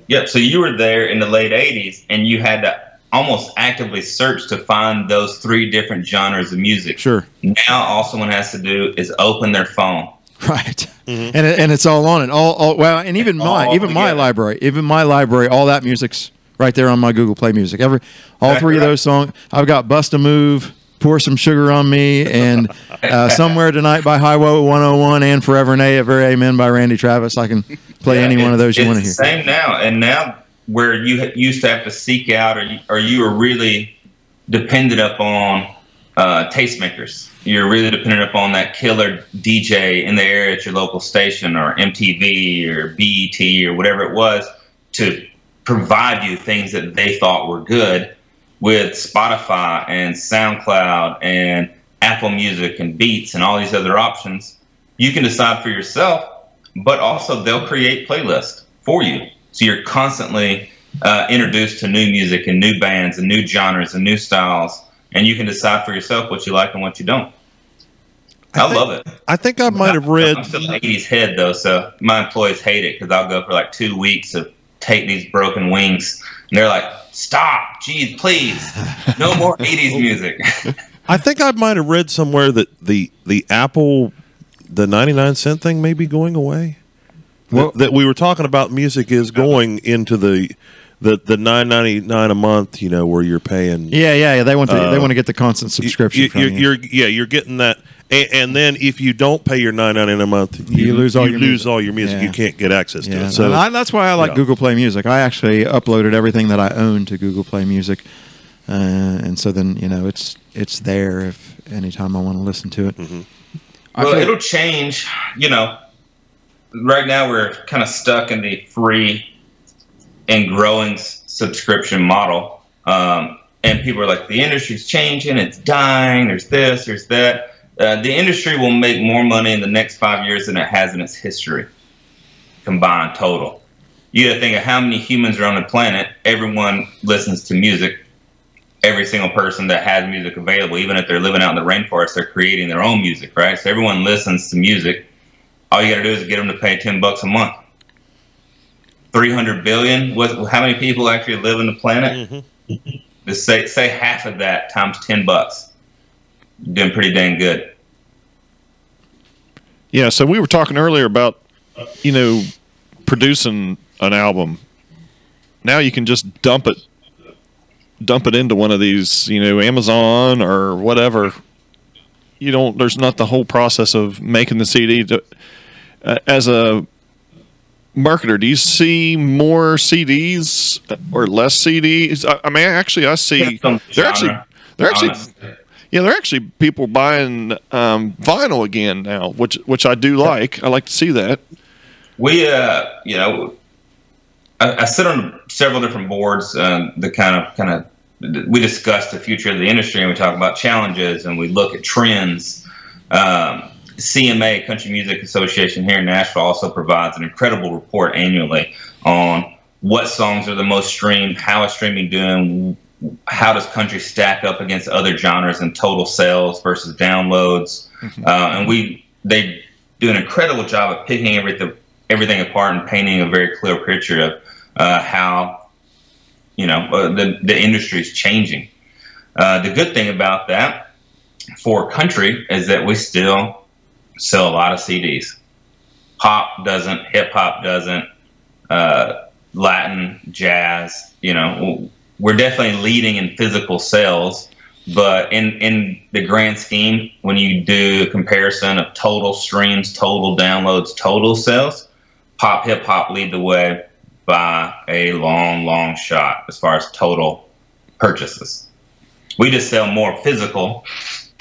Yep. So you were there in the late 80s, and you had to almost actively search to find those 3 different genres of music. Sure. Now all someone has to do is open their phone. Right. Mm-hmm. And it's all on it. And even my library, all that music's right there on my Google Play Music. All 3 of those songs. I've got "Bust a Move," "Pour Some Sugar on Me," and "Somewhere Tonight" by Highway 101, and "Forever and Ever, Amen" by Randy Travis. I can play any one of those you want to hear. It's the same now. And now where you used to have to seek out, or you were really dependent upon tastemakers. You're really dependent upon that killer DJ in the area at your local station, or MTV or BET or whatever it was, to provide you things that they thought were good. With Spotify and SoundCloud and Apple Music and Beats and all these other options, you can decide for yourself, but also they'll create playlists for you. So you're constantly introduced to new music and new bands and new genres and new styles, and you can decide for yourself what you like and what you don't. I love it. I think I might have read... I'm still an 80s head, though, so my employees hate it because I'll go for like 2 weeks of Take These Broken Wings, and they're like, "Stop, geez, please, no more 80s music." I think I might have read somewhere that the Apple the 99-cent thing may be going away. Well- That we were talking about music is going into the $9.99 a month, where you're paying. Yeah. They want to get the constant subscription. You're getting that, and then if you don't pay your $9.99 a month, You lose all your music. all your music. Yeah. You can't get access to Yeah, it. So that's why I like Google Play Music. I actually uploaded everything that I own to Google Play Music, and so then it's there if anytime I want to listen to it. Mm-hmm. Well, it'll change. Right now we're kind of stuck in the free and growing subscription model, and people are like, the industry's changing, it's dying. There's this, there's that. The industry will make more money in the next 5 years than it has in its history combined total. You got to think of how many humans are on the planet. Everyone listens to music. Every single person that has music available, even if they're living out in the rainforest, they're creating their own music, right? So everyone listens to music. All you got to do is get them to pay $10 a month. 300 billion. How many people actually live on the planet? Mm-hmm. Just say half of that times $10. You're doing pretty dang good. Yeah, so we were talking earlier about, producing an album. Now you can just dump it into one of these, Amazon or whatever. There's not the whole process of making the CD. As a marketer, do you see more CDs or less CDs? I see they're actually people buying vinyl again now, which I do like. I like to see that. We, I sit on several different boards that kind of we discuss the future of the industry, and we talk about challenges, and we look at trends. CMA, Country Music Association here in Nashville, also provides an incredible report annually on what songs are the most streamed, how is streaming doing, how does country stack up against other genres in total sales versus downloads. Mm-hmm. And they do an incredible job of picking everything apart and painting a very clear picture of how the industry is changing. The good thing about that for country is that we still sell a lot of CDs. Pop doesn't, hip hop doesn't, Latin, jazz. We're definitely leading in physical sales, but in the grand scheme, when you do a comparison of total streams, total downloads, total sales, pop, hip hop lead the way by a long, long shot as far as total purchases. We just sell more physical.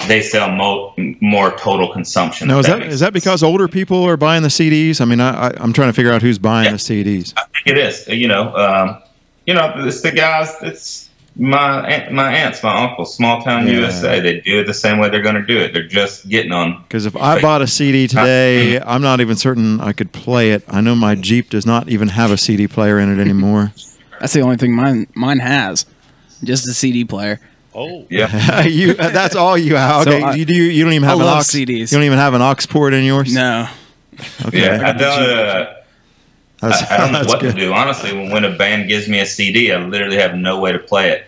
They sell more total consumption. Now, is that because older people are buying the CDs? I mean, I'm trying to figure out who's buying the CDs. I think it is. It's the guys. It's my aunts, my uncles, small town USA. They do it the same way they're going to do it. They're just getting on. Because if I bought a CD today, I'm not even certain I could play it. I know my Jeep does not even have a CD player in it anymore. That's the only thing mine has, just a CD player. Oh yeah, that's all you have. Okay, So you don't even have I an love aux. CDs. You don't even have an aux port in yours. No. Okay. Yeah, I don't know what good. to do. Honestly, when a band gives me a CD, I literally have no way to play it.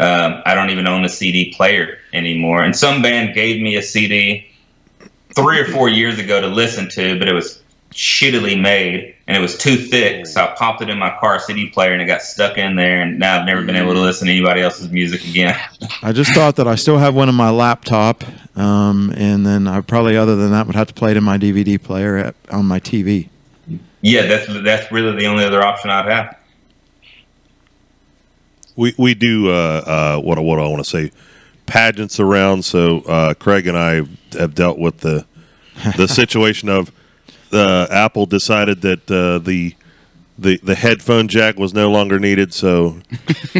I don't even own a CD player anymore. And some band gave me a CD 3 or 4 years ago to listen to, but it was shittily made and it was too thick. So I popped it in my car CD player and it got stuck in there. And now I've never been able to listen to anybody else's music again. I just thought that I still have one on my laptop, and then I probably, other than that, would have to play it in my DVD player on my TV. Yeah, that's really the only other option I'd have. We do what I want to say, pageants around. So Craig and I have dealt with the situation of Apple decided that the headphone jack was no longer needed. So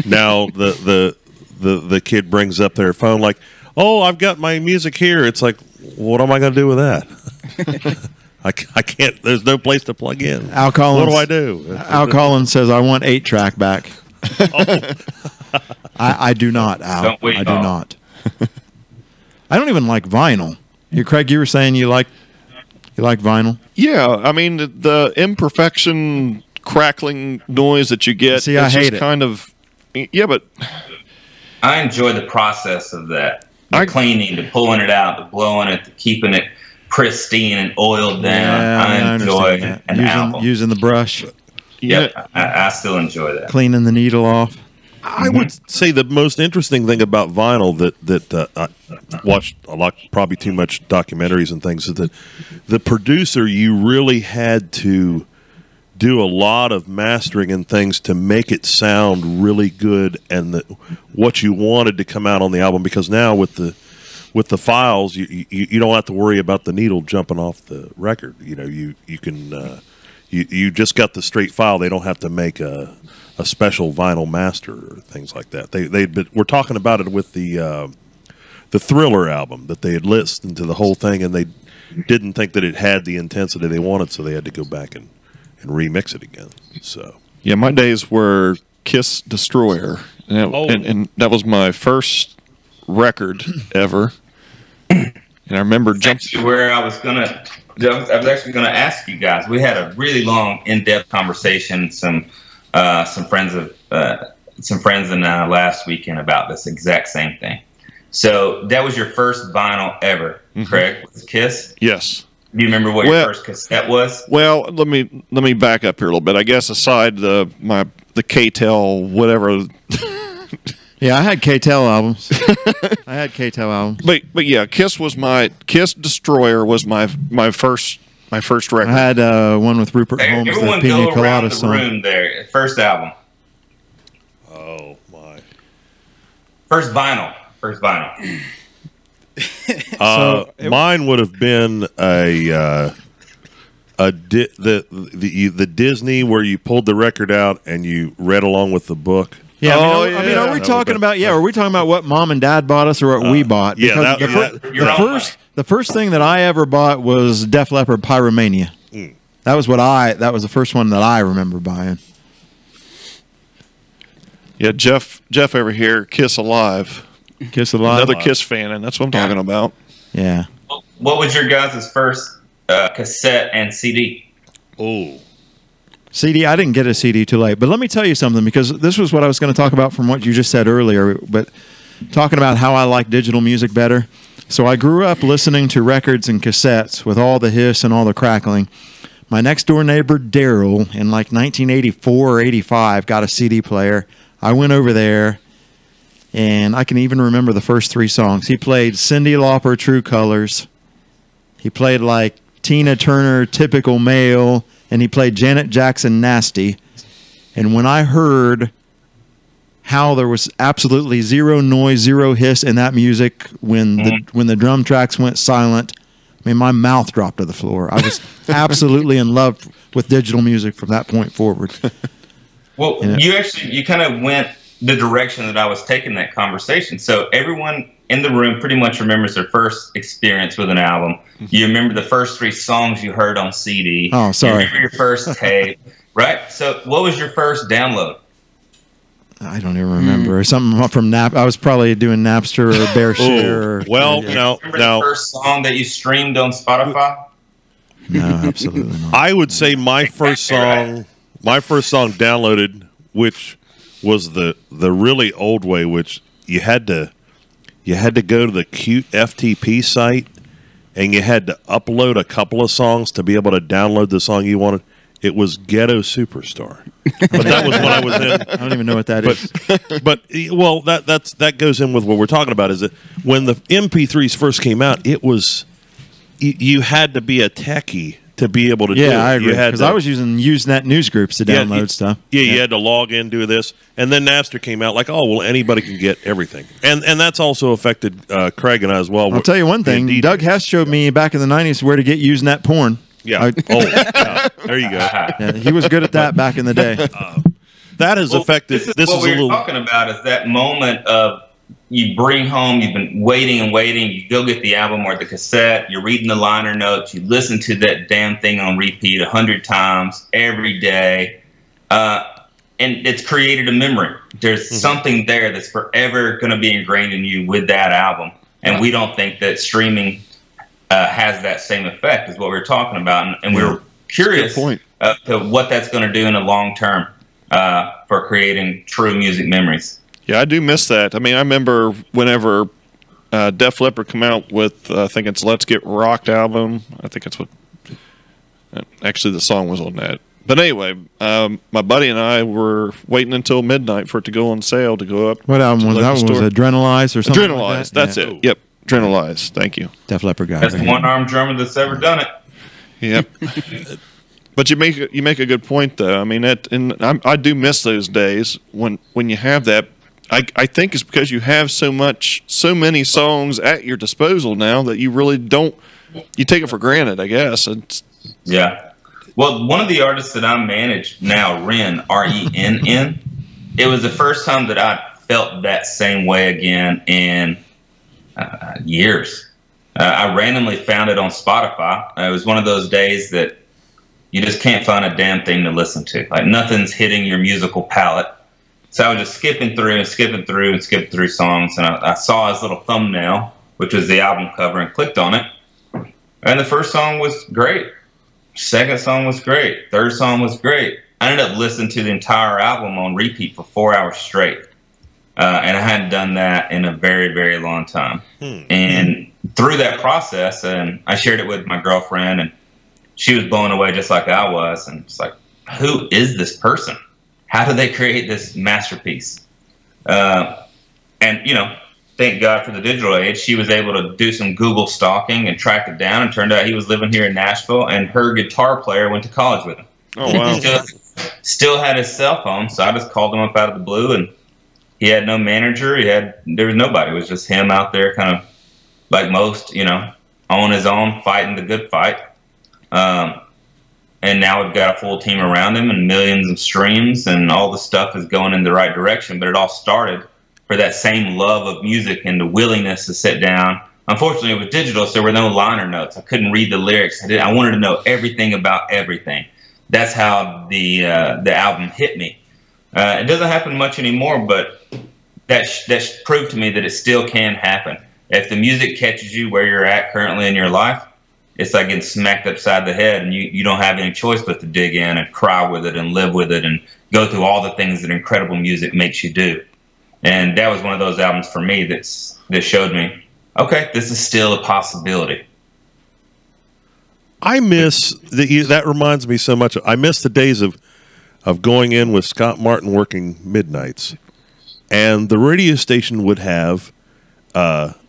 now the kid brings up their phone like, oh, I've got my music here. It's like, what am I going to do with that? I can't. There's no place to plug in. Al Collins, what do I do? Al Collins says, I want 8-track back. I do not, Al. I do not. I don't even like vinyl. Craig, you were saying you like vinyl? Yeah, I mean the imperfection, crackling noise that you get. See, I hate it. Kind of. Yeah, but I enjoy the process of that. The cleaning, the pulling it out, the blowing it, the keeping it pristine and oiled down. Yeah, I enjoy understand an that. album. Using the brush, Yep, I still enjoy that. cleaning the needle off. I would say the most interesting thing about vinyl that I watched a lot, probably too much documentaries and things, is that the producer, you really had to do a lot of mastering and things to make it sound really good and what you wanted to come out on the album. Because now with the files, you don't have to worry about the needle jumping off the record. You know, you can you just got the straight file. They don't have to make a special vinyl master or things like that. We're talking about it with the Thriller album, that they had listened to the whole thing and they didn't think that it had the intensity they wanted, so they had to go back and remix it again. So Yeah, my days were Kiss Destroyer, and that was my first record ever. And I remember Actually, where I was actually gonna ask you guys. We had a really long, in-depth conversation. Some friends and I last weekend about this exact same thing. So that was your first vinyl ever, correct? With Kiss. Yes. Do you remember what your first cassette was? Well, let me back up here a little bit. I guess aside the K-Tel whatever. Yeah, I had K-Tel albums. But yeah, Kiss Destroyer was my first record. I had one with Rupert Holmes, the Everyone Pina go around Colada the song. room there. First album. oh my. First vinyl. Mine would have been the Disney where you pulled the record out and you read along with the book. Yeah, Oh, I mean, are we That talking would've about? Yeah, are we talking about what Mom and Dad bought us or what we bought? yeah, Because that- the first thing that I ever bought was Def Leppard Pyromania. That was the first one that I remember buying. Yeah, Jeff over here, Kiss Alive. Kiss Alive. Another Kiss fan, and that's what I'm talking about. Yeah. What was your guys' first cassette and CD? Oh. CD, I didn't get a CD too late. But let me tell you something, because this was what I was going to talk about from what you just said earlier, but talking about how I like digital music better. So I grew up listening to records and cassettes with all the hiss and all the crackling. My next door neighbor, Daryl, in like 1984 or 85, got a CD player. I went over there, and I can even remember the first three songs. He played Cyndi Lauper, True Colors. He played like Tina Turner, Typical Male, and he played Janet Jackson, Nasty. And when I heard how there was absolutely zero noise, zero hiss in that music when the drum tracks went silent, I mean, my mouth dropped to the floor. I was absolutely in love with digital music from that point forward. Well, you kind of went the direction that I was taking that conversation. So everyone in the room pretty much remembers their first experience with an album. You remember the first three songs you heard on CD. Oh, sorry. You remember your first tape, right? So what was your first download? I don't even remember. Something from I was probably doing Napster or BearShare. Well, Remember the first song that you streamed on Spotify? No, absolutely not. I would say my first song downloaded, which was the really old way, which you had to go to the cute FTP site and you had to upload a couple of songs to be able to download the song you wanted. It was Ghetto Superstar, but that was when I was in. I don't even know what that is. But well, that goes in with what we're talking about. Is that when the MP3s first came out, it was you had to be a techie to be able to do it. Yeah, I agree. Because I was using Usenet news groups to download stuff. Yeah, you had to log in, do this, and then Napster came out. Like, oh well, anybody can get everything, and that's also affected Craig and I as well. I'll tell you one thing. Doug Hess showed me back in the '90s where to get Usenet porn. Yeah. Yeah. There you go. Yeah, he was good at that back in the day. That has affected. This is what we're talking about. Is that moment of you bring home. You've been waiting and waiting. You go get the album or the cassette. You're reading the liner notes. You listen to that damn thing on repeat 100 times every day, and it's created a memory. There's something there that's forever going to be ingrained in you with that album. And we don't think that streaming has that same effect, is what we're talking about, and we're curious to what that's going to do in the long term for creating true music memories. Yeah, I do miss that. I mean, I remember whenever Def Leppard come out with, I think it's Let's Get Rocked album. I think it's what, actually the song was on that. But anyway, my buddy and I were waiting until midnight for it to go on sale to go up. What album to was the that? local Was store. Adrenalized or something? Adrenalized, like that? that's Yeah. it. Yep, Adrenalized. Thank you. Def Leppard guy. That's the right one-armed drummer that's ever done it. Yep. But you make a good point though. I mean, I do miss those days when you have that. I think it's because you have so many songs at your disposal now that you really don't. You take it for granted, I guess. Yeah. Well, one of the artists that I manage now, Ren, R-E-N-N, it was the first time that I felt that same way again in years. I randomly found it on Spotify. It was one of those days that you just can't find a damn thing to listen to. Like nothing's hitting your musical palate. So I was just skipping through songs, and I saw his little thumbnail, which was the album cover, and clicked on it. And the first song was great. Second song was great. Third song was great. I ended up listening to the entire album on repeat for 4 hours straight. And I hadn't done that in a very, very long time. And through that process, and I shared it with my girlfriend, and she was blown away just like I was. And it's like, who is this person? How did they create this masterpiece? And, you know, thank God for the digital age, she was able to do some Google stalking and track it down. And turned out he was living here in Nashville, and her guitar player went to college with him. Oh, wow. Still had his cell phone, so I just called him up out of the blue, and he had no manager. There was nobody. It was just him out there, kind of like most, you know, on his own, fighting the good fight. And now we've got a full team around him and millions of streams, and all the stuff is going in the right direction. But it all started for that same love of music and the willingness to sit down. Unfortunately, it was digital, so there were no liner notes. I couldn't read the lyrics. I wanted to know everything about everything. That's how the album hit me. It doesn't happen much anymore, but that proved to me that it still can happen. If the music catches you where you're at currently in your life, it's like getting smacked upside the head, and you don't have any choice but to dig in and cry with it and live with it and go through all the things that incredible music makes you do. And that was one of those albums for me that showed me, okay, this is still a possibility. I miss that reminds me so much. I miss the days of going in with Scott Martin working midnights, and the radio station would have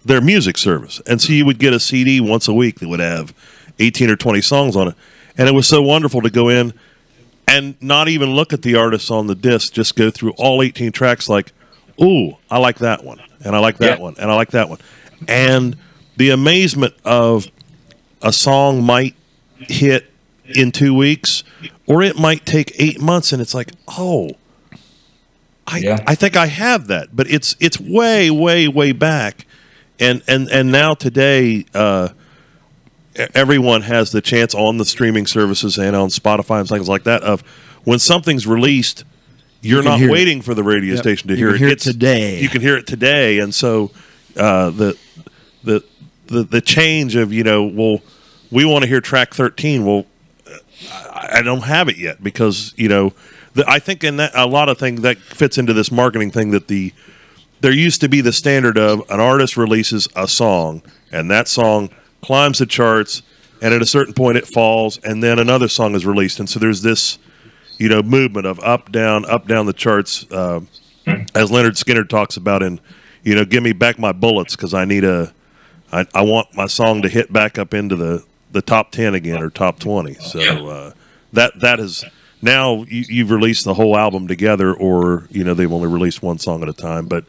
their music service, and so you would get a CD once a week that would have 18 or 20 songs on it, and it was so wonderful to go in and not even look at the artists on the disc, just go through all 18 tracks like, ooh, I like that one, and I like that one, and I like that one, and the amazement of a song might hit in 2 weeks, or it might take 8 months, and it's like, oh, I think I have that, but it's way, way, way back, and now today, everyone has the chance on the streaming services and on Spotify and things like that of when something's released, you're not waiting for the radio station to hear it. You can hear it today. You can hear it today, and so the change of, you know, well, we want to hear track 13. Well, I don't have it yet because, you know, I think in that a lot of things that fits into this marketing thing that there used to be the standard of an artist releases a song and that song climbs the charts, and at a certain point it falls, and then another song is released, and so there's this, you know, movement of up down the charts, as Leonard Skinner talks about in, you know, give me back my bullets because I want my song to hit back up into the top 10 again or top 20. So that is now you've released the whole album together, or, you know, they've only released one song at a time, but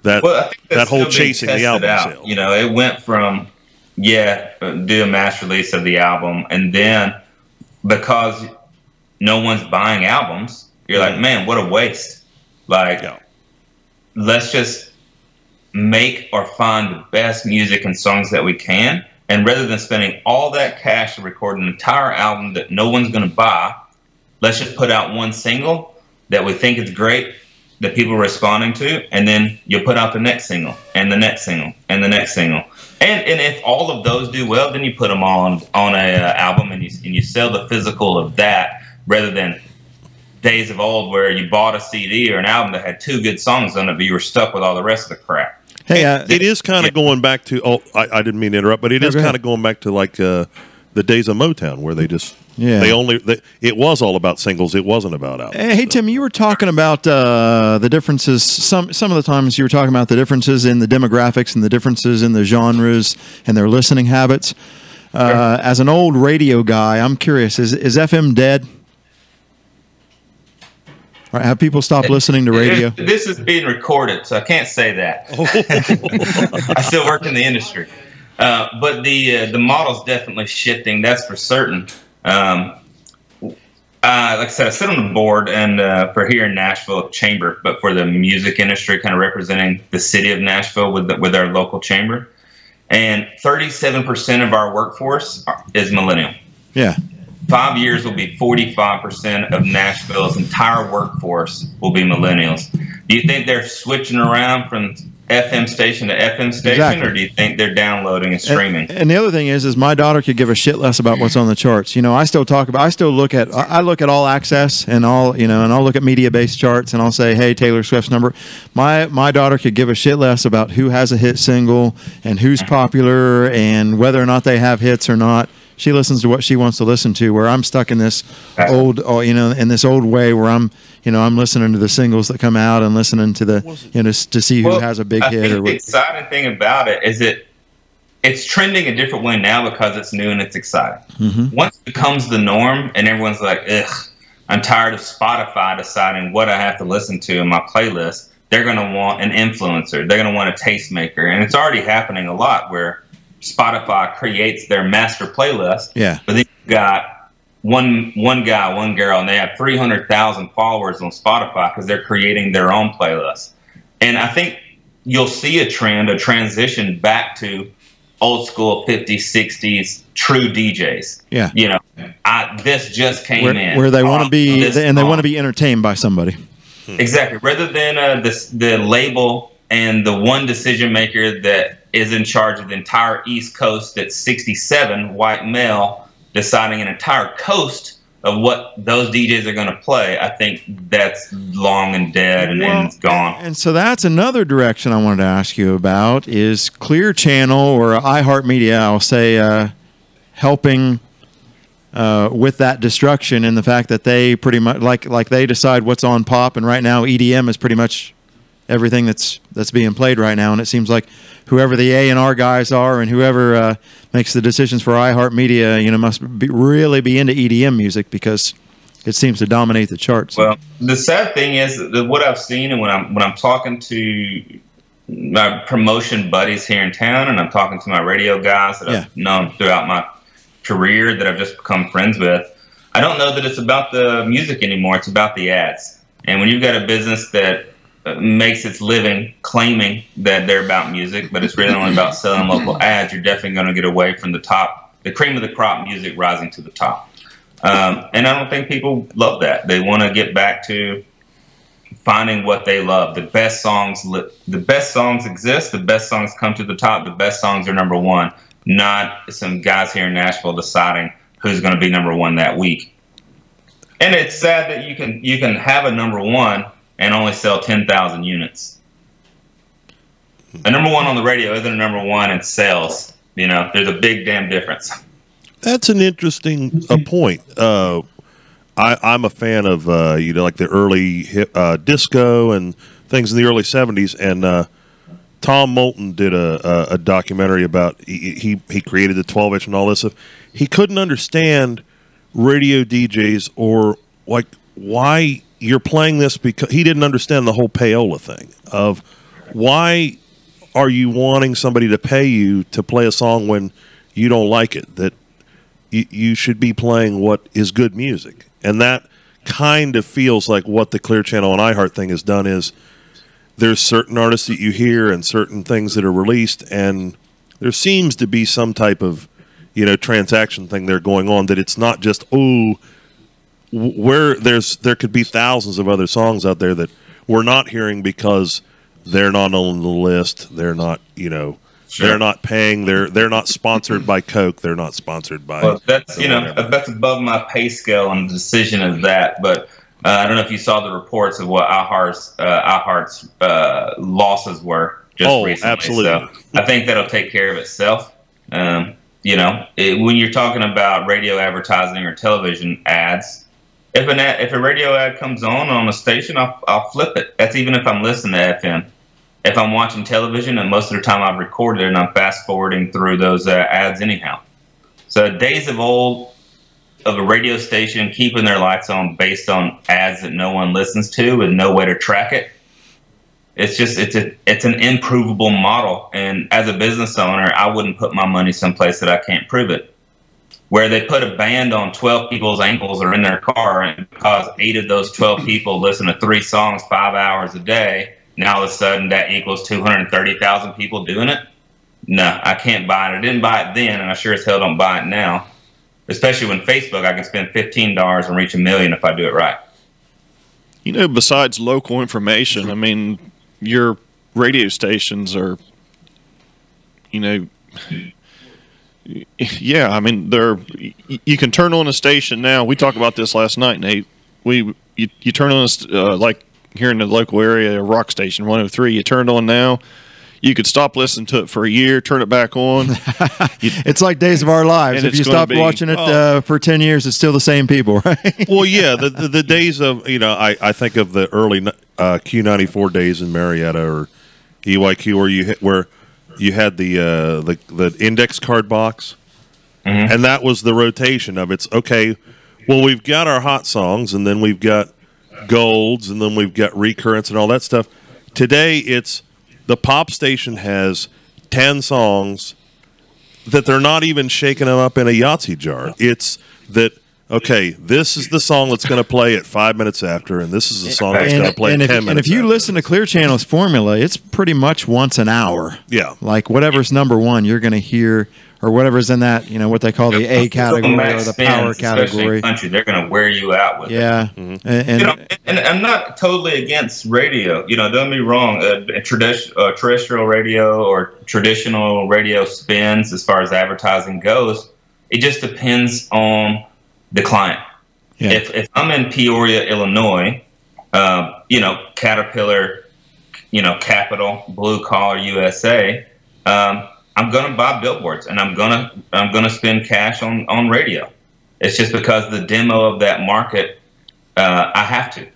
that whole chasing the album sale. You know, it went from do a mass release of the album, and then because no one's buying albums, you're like, man, what a waste. Like, let's just make or find the best music and songs that we can, and rather than spending all that cash to record an entire album that no one's going to buy, let's just put out one single that we think is great, that people are responding to, and then you'll put out the next single, and the next single, and the next single. And if all of those do well, then you put them all on a album, and you sell the physical of that, rather than days of old where you bought a CD or an album that had 2 good songs on it, but you were stuck with all the rest of the crap. Hey, It is kind of going back to. Oh, I didn't mean to interrupt, but it is go ahead. kind of going back to like the days of Motown, where they just Yeah. it was all about singles. It wasn't about albums. Hey, Tim, you were talking about the differences. Some of the times you were talking about the differences in the demographics and the differences in the genres and their listening habits. As an old radio guy, I'm curious: is FM dead? All right, have people stopped listening to radio? This is being recorded, so I can't say that. I still work in the industry. But the model's definitely shifting, that's for certain. Like I said, I sit on the board and for here in Nashville chamber, but for the music industry, kind of representing the city of Nashville with our local chamber. And 37% of our workforce is millennial. Yeah. 5 years will be 45% of Nashville's entire workforce will be millennials. Do you think they're switching around from FM station to FM station, Exactly. or do you think they're downloading and streaming? And the other thing is my daughter could give a shit less about what's on the charts. You know, I still look at all access and all, and I'll look at media-based charts and I'll say, hey, Taylor Swift's number. My daughter could give a shit less about who has a hit single and who's popular and whether or not they have hits or not. She listens to what she wants to listen to, where I'm stuck in this in this old way where I'm listening to the singles that come out and listening to to see who has a big hit. I think the exciting thing about it is it's trending a different way now because it's new and it's exciting. Mm-hmm. Once it becomes the norm and everyone's like, ugh, I'm tired of Spotify deciding what I have to listen to in my playlist, they're going to want an influencer. They're going to want a tastemaker. And it's already happening a lot where Spotify creates their master playlist. Yeah. But then you've got one guy, one girl, and they have 300,000 followers on Spotify because they're creating their own playlist. And I think you'll see a transition back to old school 50s, 60s true DJs. Yeah. This just came in. Where they want to be, and they want to be entertained by somebody. Exactly. Rather than the label and the one decision maker that is in charge of the entire East Coast at 67, white male, deciding an entire coast of what those DJs are going to play. I think that's long and dead and it's gone. And so that's another direction I wanted to ask you about is Clear Channel or iHeartMedia, I'll say, helping with that destruction and the fact that they pretty much like they decide what's on pop, and right now EDM is pretty much everything that's being played right now, and it seems like whoever the A&R guys are and whoever makes the decisions for iHeartMedia, must really be into EDM music because it seems to dominate the charts. Well, the sad thing is that what I've seen, and when I'm talking to my promotion buddies here in town, and I'm talking to my radio guys that I've known throughout my career that I've just become friends with, I don't know that it's about the music anymore. It's about the ads. And when you've got a business that makes its living claiming that they're about music, but it's really only about selling local ads, you're definitely going to get away from the top, the cream of the crop music rising to the top. And I don't think people love that. They want to get back to finding what they love. The best songs exist. The best songs come to the top. The best songs are number one, not some guys here in Nashville deciding who's going to be number one that week. And it's sad that you can have a number one and only sell 10,000 units. A number one on the radio isn't a number one in sales. There's a big damn difference. That's an interesting point. I'm a fan of like the early disco and things in the early 70s, and Tom Moulton did a documentary about he created the 12-inch and all this stuff. He couldn't understand radio DJs or like why you're playing this, because he didn't understand the whole payola thing of why are you wanting somebody to pay you to play a song when you don't like it, that you should be playing what is good music. And that kind of feels like what the Clear Channel and iHeart thing has done is there's certain artists that you hear and certain things that are released, and there seems to be some type of transaction thing there going on, that it's not just where there could be thousands of other songs out there that we're not hearing because they're not on the list. They're not, they're not paying. They're not sponsored by Coke. They're not sponsored by. Well, that's that's above my pay scale on the decision of that. But I don't know if you saw the reports of what iHeart's losses were just recently. Absolutely. So I think that'll take care of itself. You know, when you're talking about radio advertising or television ads, if a radio ad comes on a station, I'll flip it. That's even if I'm listening to FM. If I'm watching television, and most of the time I've recorded it and I'm fast forwarding through those ads anyhow. So days of old of a radio station keeping their lights on based on ads that no one listens to with no way to track it. It's an improvable model. And as a business owner, I wouldn't put my money someplace that I can't prove it. Where they put a band on 12 people's ankles or in their car, and because 8 of those 12 people listen to 3 songs 5 hours a day, now all of a sudden that equals 230,000 people doing it. No, I can't buy it. I didn't buy it then, and I sure as hell don't buy it now. Especially when Facebook, I can spend $15 and reach 1 million if I do it right. You know, besides local information, I mean, your radio stations are, you know, yeah, I mean, you can turn on a station now. We talked about this last night, Nate. You turn on like here in the local area, a rock station, 103. You turn it on now. You could stop listening to it for a year, turn it back on. It's like Days of Our Lives. If you stopped watching it for 10 years, it's still the same people, right? Well, yeah, the days of, you know, I think of the early Q94 days in Marietta or EYQ where you had the index card box, and that was the rotation of it's okay. Well, we've got our hot songs, and then we've got golds, and then we've got recurrence and all that stuff. Today, it's the pop station has 10 songs that they're not even shaking them up in a Yahtzee jar. It's that, okay, this is the song that's going to play at 5 minutes after, and this is the song that's going to play at 10 minutes. And if you listen to Clear Channel's formula, it's pretty much once an hour. Yeah. Like whatever's number one, you're going to hear, or whatever's in that, you know, what they call the A category or the power category. Country, they're going to wear you out with it. Yeah. And I'm not totally against radio. You know, don't get me wrong. Terrestrial radio or traditional radio spins as far as advertising goes. It just depends on the client. Yeah. If I'm in Peoria, Illinois, you know, Caterpillar, you know, Capital, Blue Collar USA, I'm gonna buy billboards and I'm gonna spend cash on radio. It's just because the demo of that market, I have to.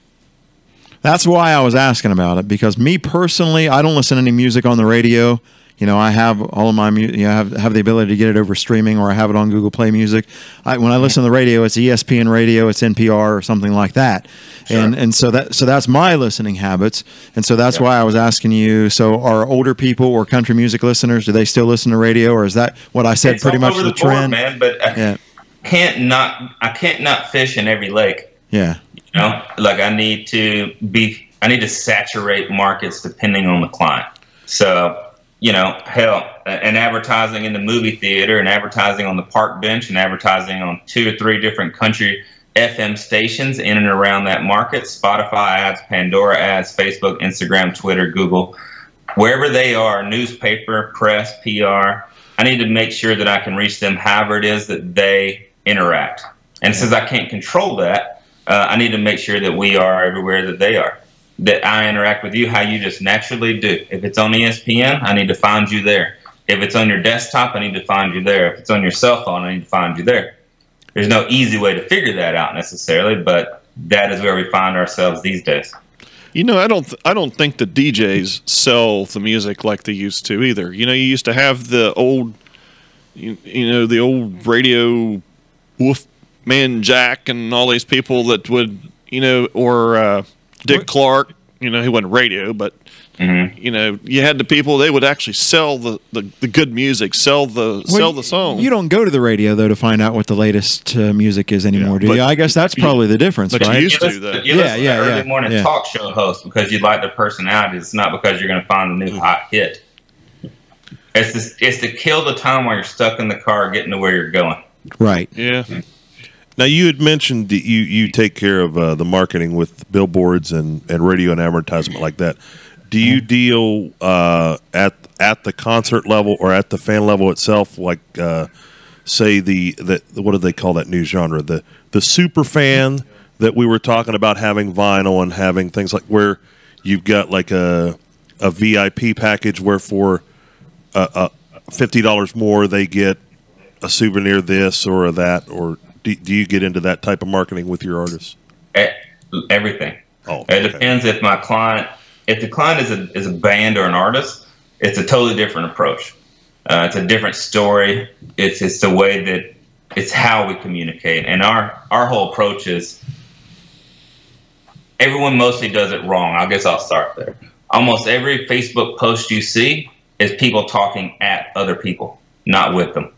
That's why I was asking about it, because me personally, I don't listen to any music on the radio. You know, I have all of my music. You know, I have the ability to get it over streaming, or I have it on Google Play Music. When I listen to the radio, it's ESPN radio, it's NPR, or something like that. Sure. And so that's my listening habits. And so that's why I was asking you. So, are older people or country music listeners, do they still listen to radio, or is that what I said? It's pretty much the trend, man. But I can't not fish in every lake. Yeah. You know, like I need to saturate markets depending on the client. So, you know, hell, and advertising in the movie theater and advertising on the park bench and advertising on 2 or 3 different country FM stations in and around that market, Spotify ads, Pandora ads, Facebook, Instagram, Twitter, Google, wherever they are, newspaper, press, PR, I need to make sure that I can reach them however it is that they interact. And since I can't control that, I need to make sure that we are everywhere that they are. That I interact with you how you just naturally do. If it's on ESPN, I need to find you there. If it's on your desktop, I need to find you there. If it's on your cell phone, I need to find you there. There's no easy way to figure that out necessarily, but that is where we find ourselves these days. You know, I don't think the DJs sell the music like they used to either. You know, you used to have the old, you know, the old radio Wolfman Jack and all these people that would, you know, or Dick Clark, you know, he wasn't radio, but you know, you had the people, they would actually sell the good music, sell the song. You don't go to the radio though to find out what the latest music is anymore, do you? I guess that's probably the difference, but right? You used to, though. You listen to early morning talk show host because you like their personality. It's not because you're going to find a new hot hit. It's to kill the time while you're stuck in the car getting to where you're going. Right. Yeah. Now, you had mentioned that you take care of the marketing with billboards and radio and advertisement like that. Do you deal at the concert level or at the fan level itself, like say the what do they call that new genre? The super fan that we were talking about having vinyl and having things like where you've got like a VIP package where for $50 more they get a souvenir this or that, or do you get into that type of marketing with your artists? Everything. Oh, it depends if the client is a band or an artist. It's a totally different approach. It's a different story. It's the way that it's how we communicate, and our whole approach is everyone mostly does it wrong. I guess I'll start there. Almost every Facebook post you see is people talking at other people, not with them.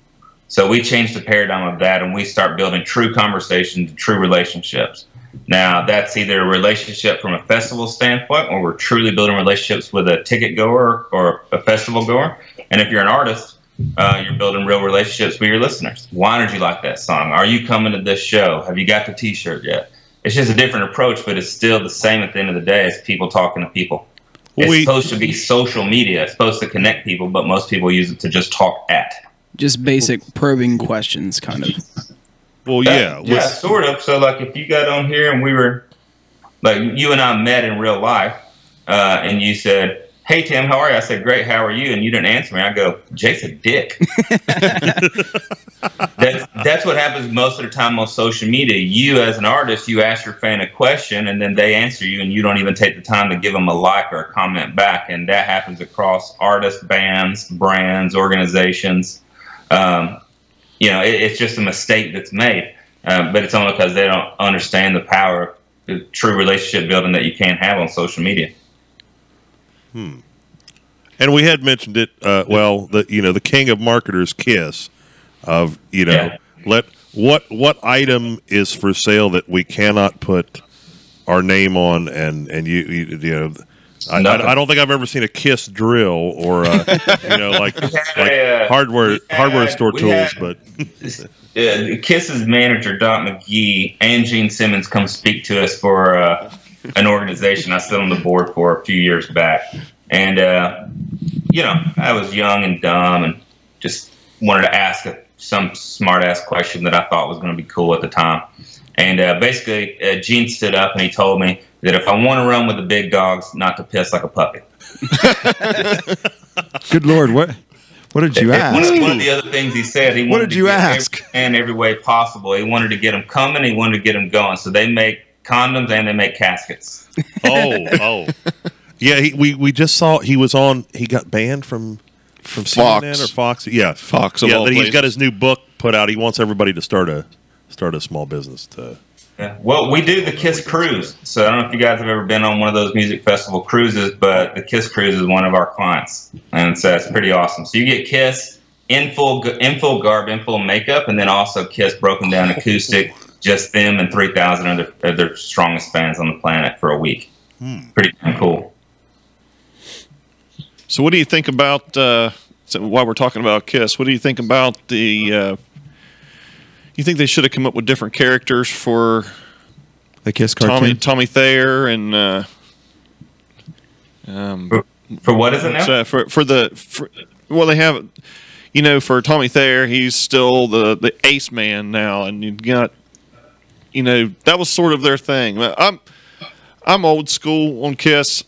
So we change the paradigm of that, and we start building true conversations, true relationships. Now, that's either a relationship from a festival standpoint, or we're truly building relationships with a ticket goer or a festival goer. And if you're an artist, you're building real relationships with your listeners. Why did you like that song? Are you coming to this show? Have you got the T-shirt yet? It's just a different approach, but it's still the same at the end of the day as people talking to people. It's supposed to be social media. It's supposed to connect people, but most people use it to just talk at. Just basic probing questions, kind of. Well, yeah. Yeah, sort of. So, like, if you got on here and we were, like, you and I met in real life, and you said, "Hey, Tim, how are you?" I said, "Great, how are you?" And you didn't answer me. I go, "Jake's a dick." That's what happens most of the time on social media. You, as an artist, you ask your fan a question, and then they answer you, and you don't even take the time to give them a like or a comment back. And that happens across artists, bands, brands, organizations. It's just a mistake that's made, but it's only because they don't understand the power of the true relationship building that you can have on social media. And we had mentioned it. The king of marketers, Kiss, of what item is for sale that we cannot put our name on, and I don't think I've ever seen a Kiss drill or hardware store tools, but Kiss's manager Doc McGee and Gene Simmons come speak to us for an organization I sit on the board for a few years back, and I was young and dumb and just wanted to ask some smart ass question that I thought was going to be cool at the time, and basically Gene stood up and he told me that if I want to run with the big dogs, not to piss like a puppy. Good Lord, what did you ask? One of the other things he said, he wanted to get every way possible. He wanted to get them coming, he wanted to get them going. So they make condoms and they make caskets. Oh. Yeah, we just saw he got banned from Fox CNN or Fox. Yeah, Fox. Yeah, but he's got his new book put out. He wants everybody to start a small business. Yeah. Well, we do the Kiss Cruise. So I don't know if you guys have ever been on one of those music festival cruises, but the Kiss Cruise is one of our clients, and so it's pretty awesome. So you get Kiss in full garb, in full makeup, and then also Kiss broken down acoustic, just them and 3,000 of their strongest fans on the planet for a week. Pretty cool. So what do you think about, while we're talking about Kiss, what do you think about the, you think they should have come up with different characters for the Kiss cartoon? Tommy Thayer and, for what is it now? They have, for Tommy Thayer, he's still the ace man now, and you got, that was sort of their thing. I'm old school on Kiss.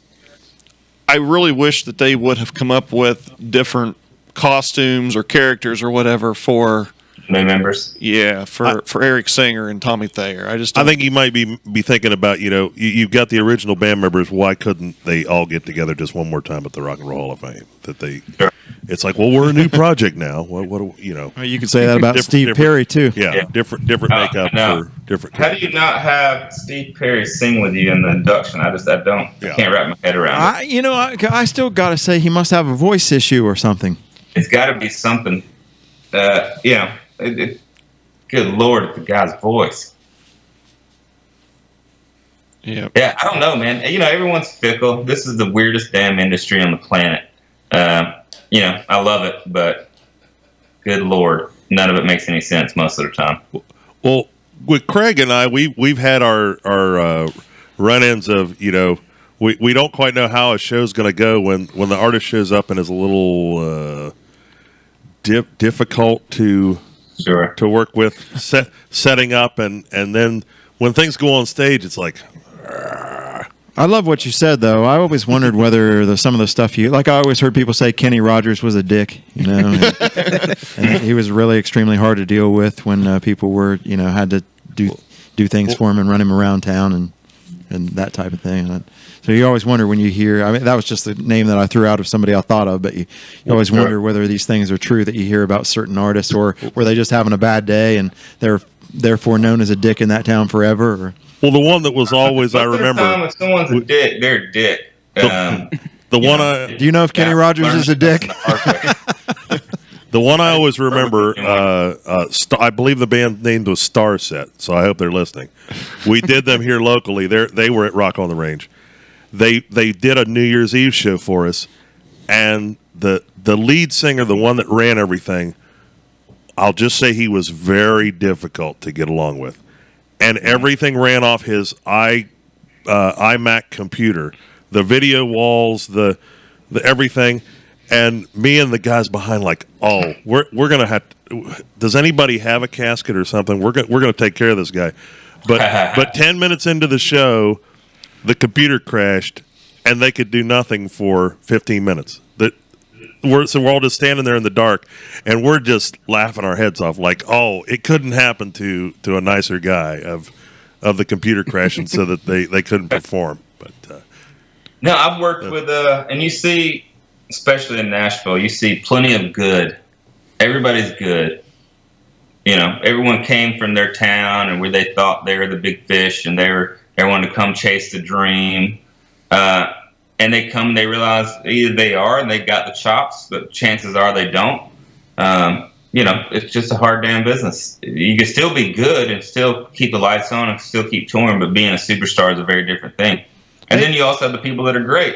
I really wish that they would have come up with different costumes or characters or whatever for new members. Yeah, for Eric Singer and Tommy Thayer. I think you might be thinking about, you've got the original band members. Why couldn't they all get together just one more time at the Rock and Roll Hall of Fame? It's like, well, we're a new project now. You could say that about Steve Perry too. Yeah, different makeup for different. How do you not have Steve Perry sing with you in the induction? I can't wrap my head around it. I still got to say he must have a voice issue or something. It's got to be something. Good Lord, the guy's voice. Yeah, I don't know, man. Everyone's fickle. This is the weirdest damn industry on the planet. I love it, but good Lord, none of it makes any sense most of the time. Well, with Craig and I, we've had our run-ins of we don't quite know how a show's going to go when the artist shows up and is a little difficult to work with, setting up, and then when things go on stage, it's like, I love what you said, though. I always wondered whether some of the stuff I always heard people say Kenny Rogers was a dick, and he was really extremely hard to deal with when people were, had to do things for him and run him around town and that type of thing. So you always wonder when you hear, I mean, that was just the name that I threw out of somebody I thought of, but you always wonder whether these things are true that you hear about certain artists, or were they just having a bad day and they're therefore known as a dick in that town forever. Well, the one that was always, I remember. If someone's a dick, they're a dick. The one do you know if Kenny Rogers is a dick? The one I always remember, I believe the band name was Starset, so I hope they're listening. We did them here locally. They were at Rock on the Range. They did a New Year's Eve show for us, and the lead singer, the one that ran everything, I'll just say he was very difficult to get along with. And everything ran off his iMac computer, the video walls, the everything. And me and the guys behind, like, oh, we're gonna have. Does anybody have a casket or something? We're gonna take care of this guy. But 10 minutes into the show, the computer crashed, and they could do nothing for 15 minutes. So we're all just standing there in the dark, and we're just laughing our heads off, like, oh, it couldn't happen to a nicer guy of the computer crashing so that they couldn't perform. But no, I've worked with and you see. Especially in Nashville, you see plenty of good. Everybody's good. Everyone came from their town and where they thought they were the big fish, and they wanted to come chase the dream. And they come, and they realize either they are and they got the chops, but chances are they don't. It's just a hard damn business. You can still be good and still keep the lights on and still keep touring, but being a superstar is a very different thing. And then you also have the people that are great.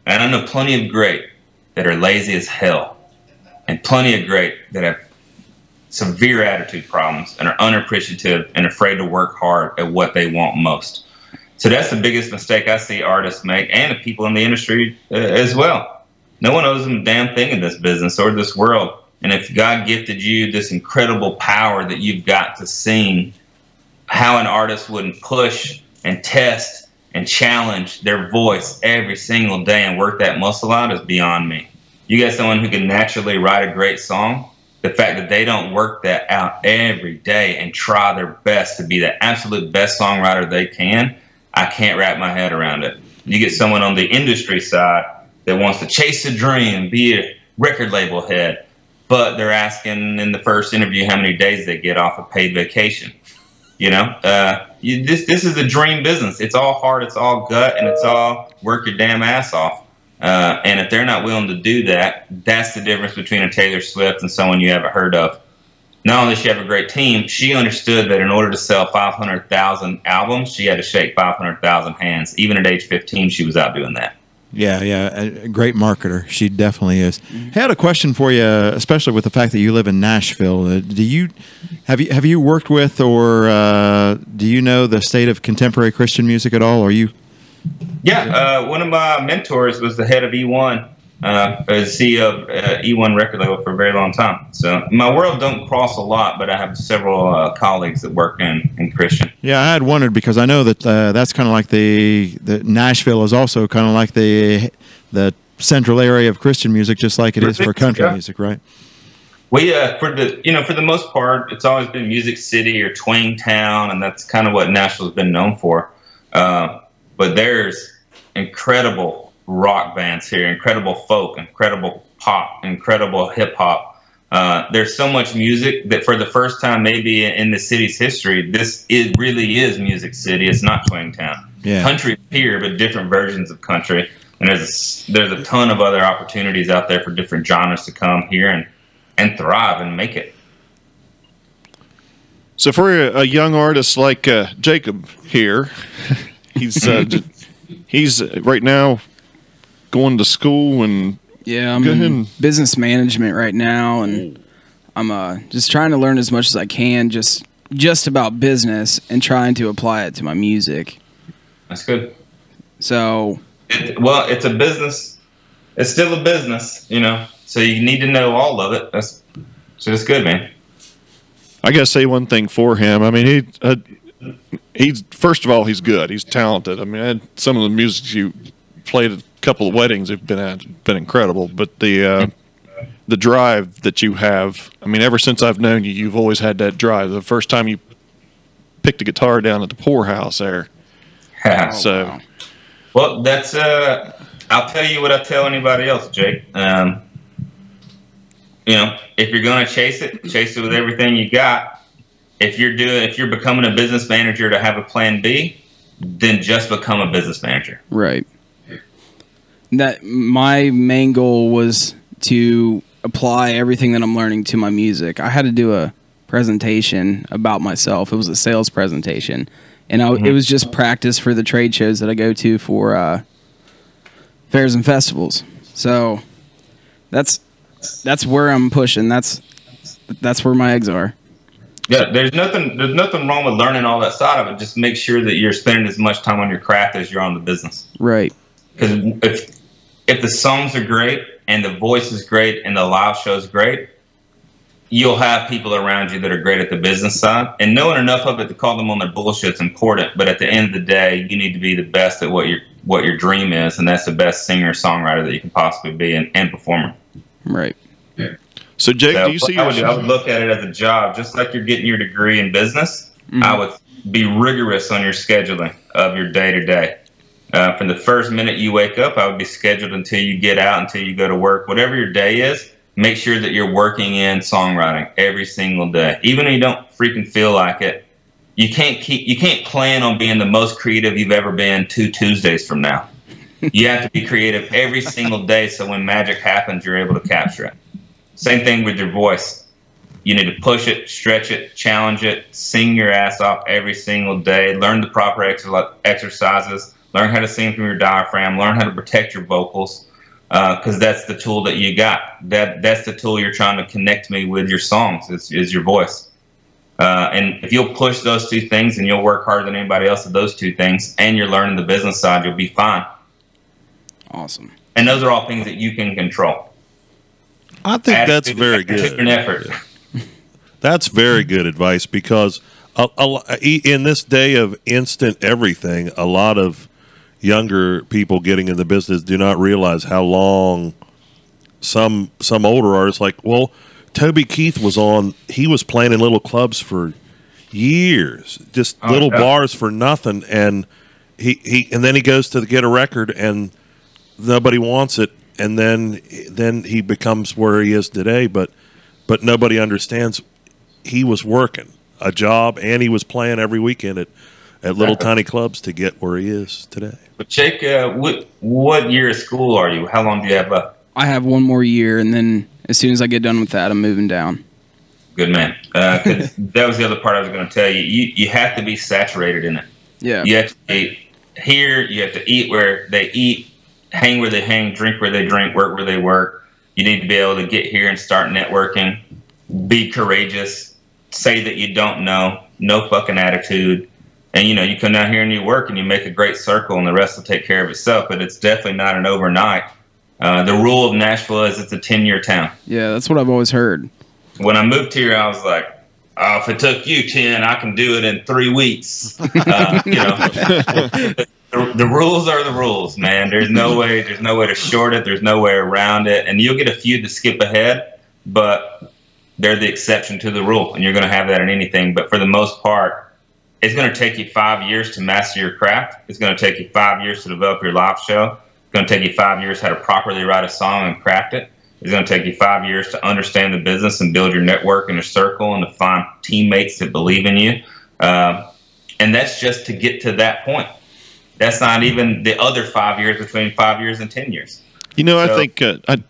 And I know plenty of great that are lazy as hell, and plenty of great that have severe attitude problems and are unappreciative and afraid to work hard at what they want most. So that's the biggest mistake I see artists make, and the people in the industry as well. No one owes them a damn thing in this business or this world. And if God gifted you this incredible power that you've got to sing, how an artist wouldn't push and test and challenge their voice every single day and work that muscle out is beyond me. You got someone who can naturally write a great song. The fact that they don't work that out every day and try their best to be the absolute best songwriter they can, I can't wrap my head around it. You get someone on the industry side that wants to chase a dream, be a record label head, but they're asking in the first interview how many days they get off a paid vacation. This is a dream business. It's all heart, it's all gut, and it's all work your damn ass off. And if they're not willing to do that, that's the difference between a Taylor Swift and someone you haven't heard of. Not only does she have a great team, she understood that in order to sell 500,000 albums, she had to shake 500,000 hands. Even at age 15, she was out doing that. Yeah, a great marketer. She definitely is. I had a question for you, especially with the fact that you live in Nashville. Have you worked with, or do you know the state of contemporary Christian music at all? Yeah, one of my mentors was the head of E1, CEO of E1 record label for a very long time. So my world don't cross a lot, but I have several colleagues that work in Christian. Yeah, I had wondered because I know that that's kind of like the Nashville is also kind of like the central area of Christian music, just like it is for country music, right? We for the most part, it's always been Music City or Twang Town, and that's kind of what Nashville's been known for. But there's incredible rock bands here, incredible folk, incredible pop, incredible hip hop. There's so much music that for the first time maybe in the city's history, it really is Music City. It's not Twang Town. Yeah. Country is here, but different versions of country. And there's a ton of other opportunities out there for different genres to come here and thrive and make it. So for a young artist like Jacob here, he's right now going to school and I'm in business management right now, and I'm just trying to learn as much as I can just about business and trying to apply it to my music. That's good. So, it's a business. It's still a business, So you need to know all of it. So it's good, man. I gotta say one thing for him. I mean, he's first of all, he's good. He's talented. I mean, some of the music you played at a couple of weddings have been incredible. But the drive that you have, I mean, ever since I've known you, you've always had that drive. The first time you picked a guitar down at the poorhouse there. So, wow. Well, that's I'll tell you what I tell anybody else, Jake. You know, if you're gonna chase it with everything you got. If you're becoming a business manager to have a plan B, then just become a business manager. Right. That my main goal was to apply everything that I'm learning to my music. I had to do a presentation about myself. It was a sales presentation, and it was just practice for the trade shows that I go to for fairs and festivals. So that's where I'm pushing. That's where my eggs are. Yeah, there's nothing wrong with learning all that side of it. Just make sure that you're spending as much time on your craft as you're on the business. Right. Because if the songs are great and the voice is great and the live show is great, you'll have people around you that are great at the business side. And knowing enough of it to call them on their bullshit is important. But at the end of the day, you need to be the best at what your dream is, and that's the best singer songwriter that you can possibly be and performer. Right. Yeah. So, Jake, do you see I would look at it as a job, just like you're getting your degree in business. Mm-hmm. I would be rigorous on your scheduling of your day to day. From the first minute you wake up, I would be scheduled until you get out, until you go to work. Whatever your day is, make sure that you're working in songwriting every single day. Even if you don't freaking feel like it, you can't plan on being the most creative you've ever been 2 Tuesdays from now. You have to be creative every single day, so when magic happens, you're able to capture it. Same thing with your voice. You need to push it, stretch it, challenge it, sing your ass off every single day, learn the proper exercises, learn how to sing from your diaphragm, learn how to protect your vocals, because that's the tool that you got. That's the tool you're trying to connect me with your songs, is your voice. And if you'll push those two things and you'll work harder than anybody else at those two things, and you're learning the business side, you'll be fine. Awesome. And those are all things that you can control. I think that's very good. An effort. That's very good advice, because in this day of instant everything, a lot of younger people getting in the business do not realize how long some older artists, like, well, Toby Keith he was playing in little clubs for years, just little bars for nothing, and and then he goes to get a record and nobody wants it. And then he becomes where he is today, but nobody understands he was working a job and he was playing every weekend at little tiny clubs to get where he is today. But Jake, what year of school are you? How long do you have left? I have one more year, and then as soon as I get done with that, I'm moving down. Good man. 'Cause that was the other part I was going to tell you. You have to be saturated in it. Yeah. You have to eat here. You have to eat where they eat. Hang where they hang, drink where they drink, work where they work. You need to be able to get here and start networking. Be courageous. Say that you don't know. No fucking attitude. And, you come down here and you work and you make a great circle, and the rest will take care of itself. But it's definitely not an overnight. The rule of Nashville is it's a 10-year town. Yeah, that's what I've always heard. When I moved here, I was like, oh, if it took you 10, I can do it in 3 weeks. The rules are the rules, man. There's no way to short it. There's no way around it. And you'll get a few to skip ahead, but they're the exception to the rule. And you're going to have that in anything. But for the most part, it's going to take you 5 years to master your craft. It's going to take you 5 years to develop your live show. It's going to take you 5 years how to properly write a song and craft it. It's going to take you 5 years to understand the business and build your network and a circle and to find teammates that believe in you. And that's just to get to that point. That's not even the other 5 years between 5 years and 10 years. I think,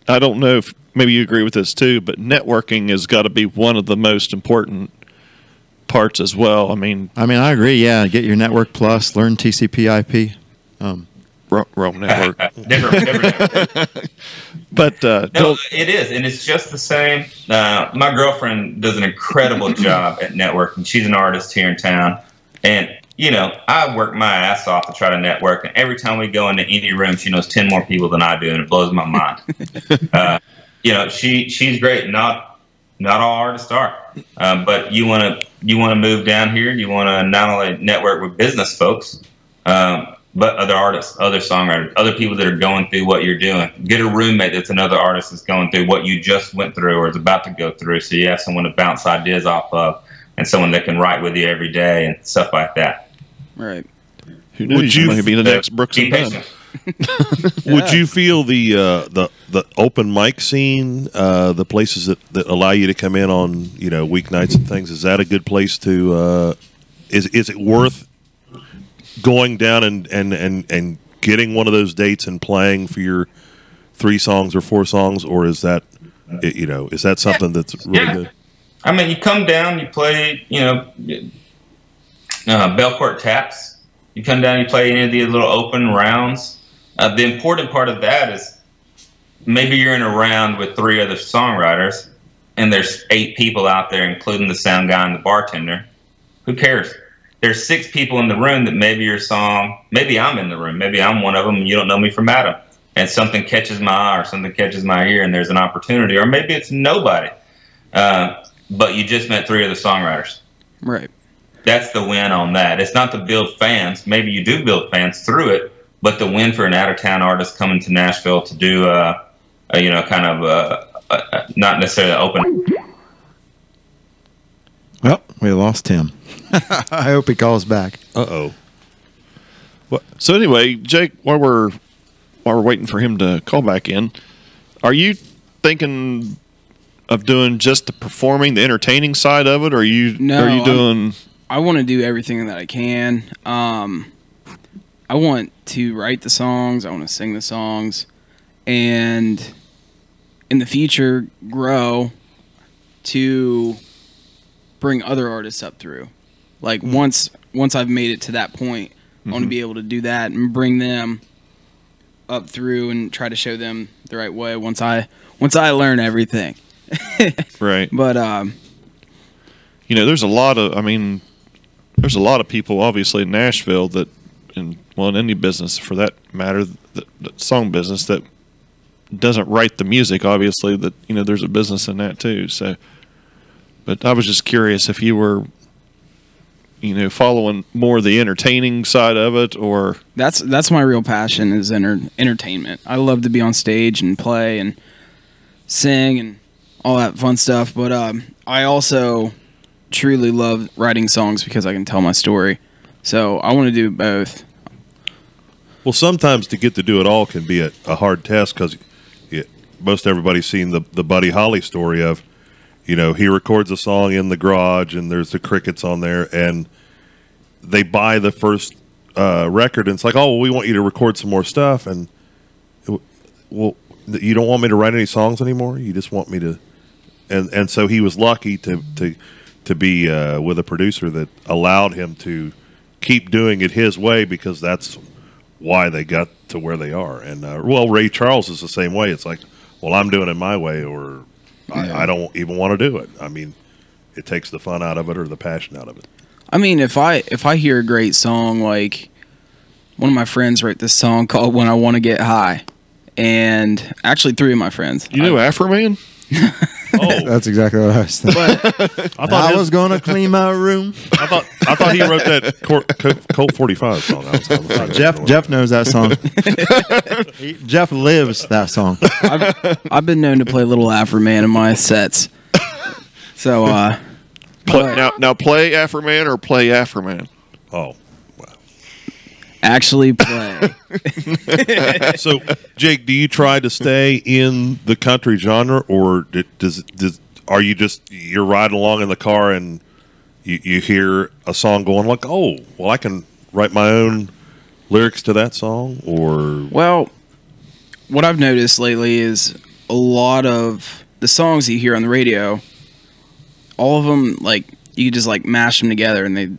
I don't know if maybe you agree with this too, but networking has got to be one of the most important parts as well. I mean, I agree. Yeah. Get your network plus, learn TCP/IP. wrong network. Different. But no, it is, and it's just the same. My girlfriend does an incredible job at networking. She's an artist here in town, and I work my ass off to try to network. And every time we go into any room, she knows 10 more people than I do, and it blows my mind. She's great. Not all artists are. But you want to move down here. You want to not only network with business folks, but other artists, other songwriters, other people that are going through what you're doing. Get a roommate that's another artist that's going through what you just went through or is about to go through. So you have someone to bounce ideas off of, and someone that can write with you every day and stuff like that. Right. Who knew you might be the next Brooks Be and Dunn? patient. Would you feel the open mic scene, the places that allow you to come in on weeknights and things? Is that a good place to? Is it worth going down and getting one of those dates and playing for your 3 songs or 4 songs, or is that is that something that's really good? I mean, you come down, you play, Belcourt Taps. You come down, you play any of these little open rounds. The important part of that is maybe you're in a round with 3 other songwriters, and there's 8 people out there, including the sound guy and the bartender. Who cares? There's 6 people in the room that maybe your song, maybe I'm in the room, maybe I'm one of them, and you don't know me from Adam, and something catches my eye or something catches my ear, and there's an opportunity, or maybe it's nobody, but you just met 3 other songwriters. Right. That's the win on that. It's not to build fans. Maybe you do build fans through it, but the win for an out-of-town artist coming to Nashville to do, not necessarily open. Well, we lost him. I hope he calls back. Uh-oh. So anyway, Jake, while we're waiting for him to call back in, are you thinking of doing just the performing, the entertaining side of it, or are you doing? I want to do everything that I can. I want to write the songs. I want to sing the songs, and in the future, grow to bring other artists up through. Like once I've made it to that point, I want to be able to do that and bring them up through and try to show them the right way. Once I learn everything, Right. but there's a lot of people obviously in Nashville that, in any business for that matter, the song business, that doesn't write the music. Obviously, that there's a business in that too. So, but I was just curious if you were, following more the entertaining side of it, or that's my real passion is entertainment. I love to be on stage and play and sing and all that fun stuff. But I also truly love writing songs because I can tell my story. So I want to do both. Well, sometimes to get to do it all can be a hard test because most everybody's seen the Buddy Holly story of, he records a song in the garage and there's the crickets on there, and they buy the first record and it's like, oh, well, we want you to record some more stuff, and well, you don't want me to write any songs anymore. You just want me to, and so he was lucky to be with a producer that allowed him to keep doing it his way, because that's why they got to where they are. And Ray Charles is the same way. It's like, well, I'm doing it my way, or I don't even want to do it. I mean, it takes the fun out of it or the passion out of it. I mean, if I hear a great song, like one of my friends wrote this song called "When I Want to Get High," and actually 3 of my friends. you know Afro Man. Oh, That's exactly what I was thinking. I was going to clean my room. I thought he wrote that Colt 45 song. Jeff knows that song. Jeff lives that song. I've been known to play Little Afro Man in my sets. So Now play Afro Man or play Afro Man. Oh, actually play. so Jake, do you try to stay in the country genre, or are you you're riding along in the car and you hear a song going like, oh, well, I can write my own lyrics to that song? Or Well, what I've noticed lately is a lot of the songs you hear on the radio, all of them, like, you could just like mash them together and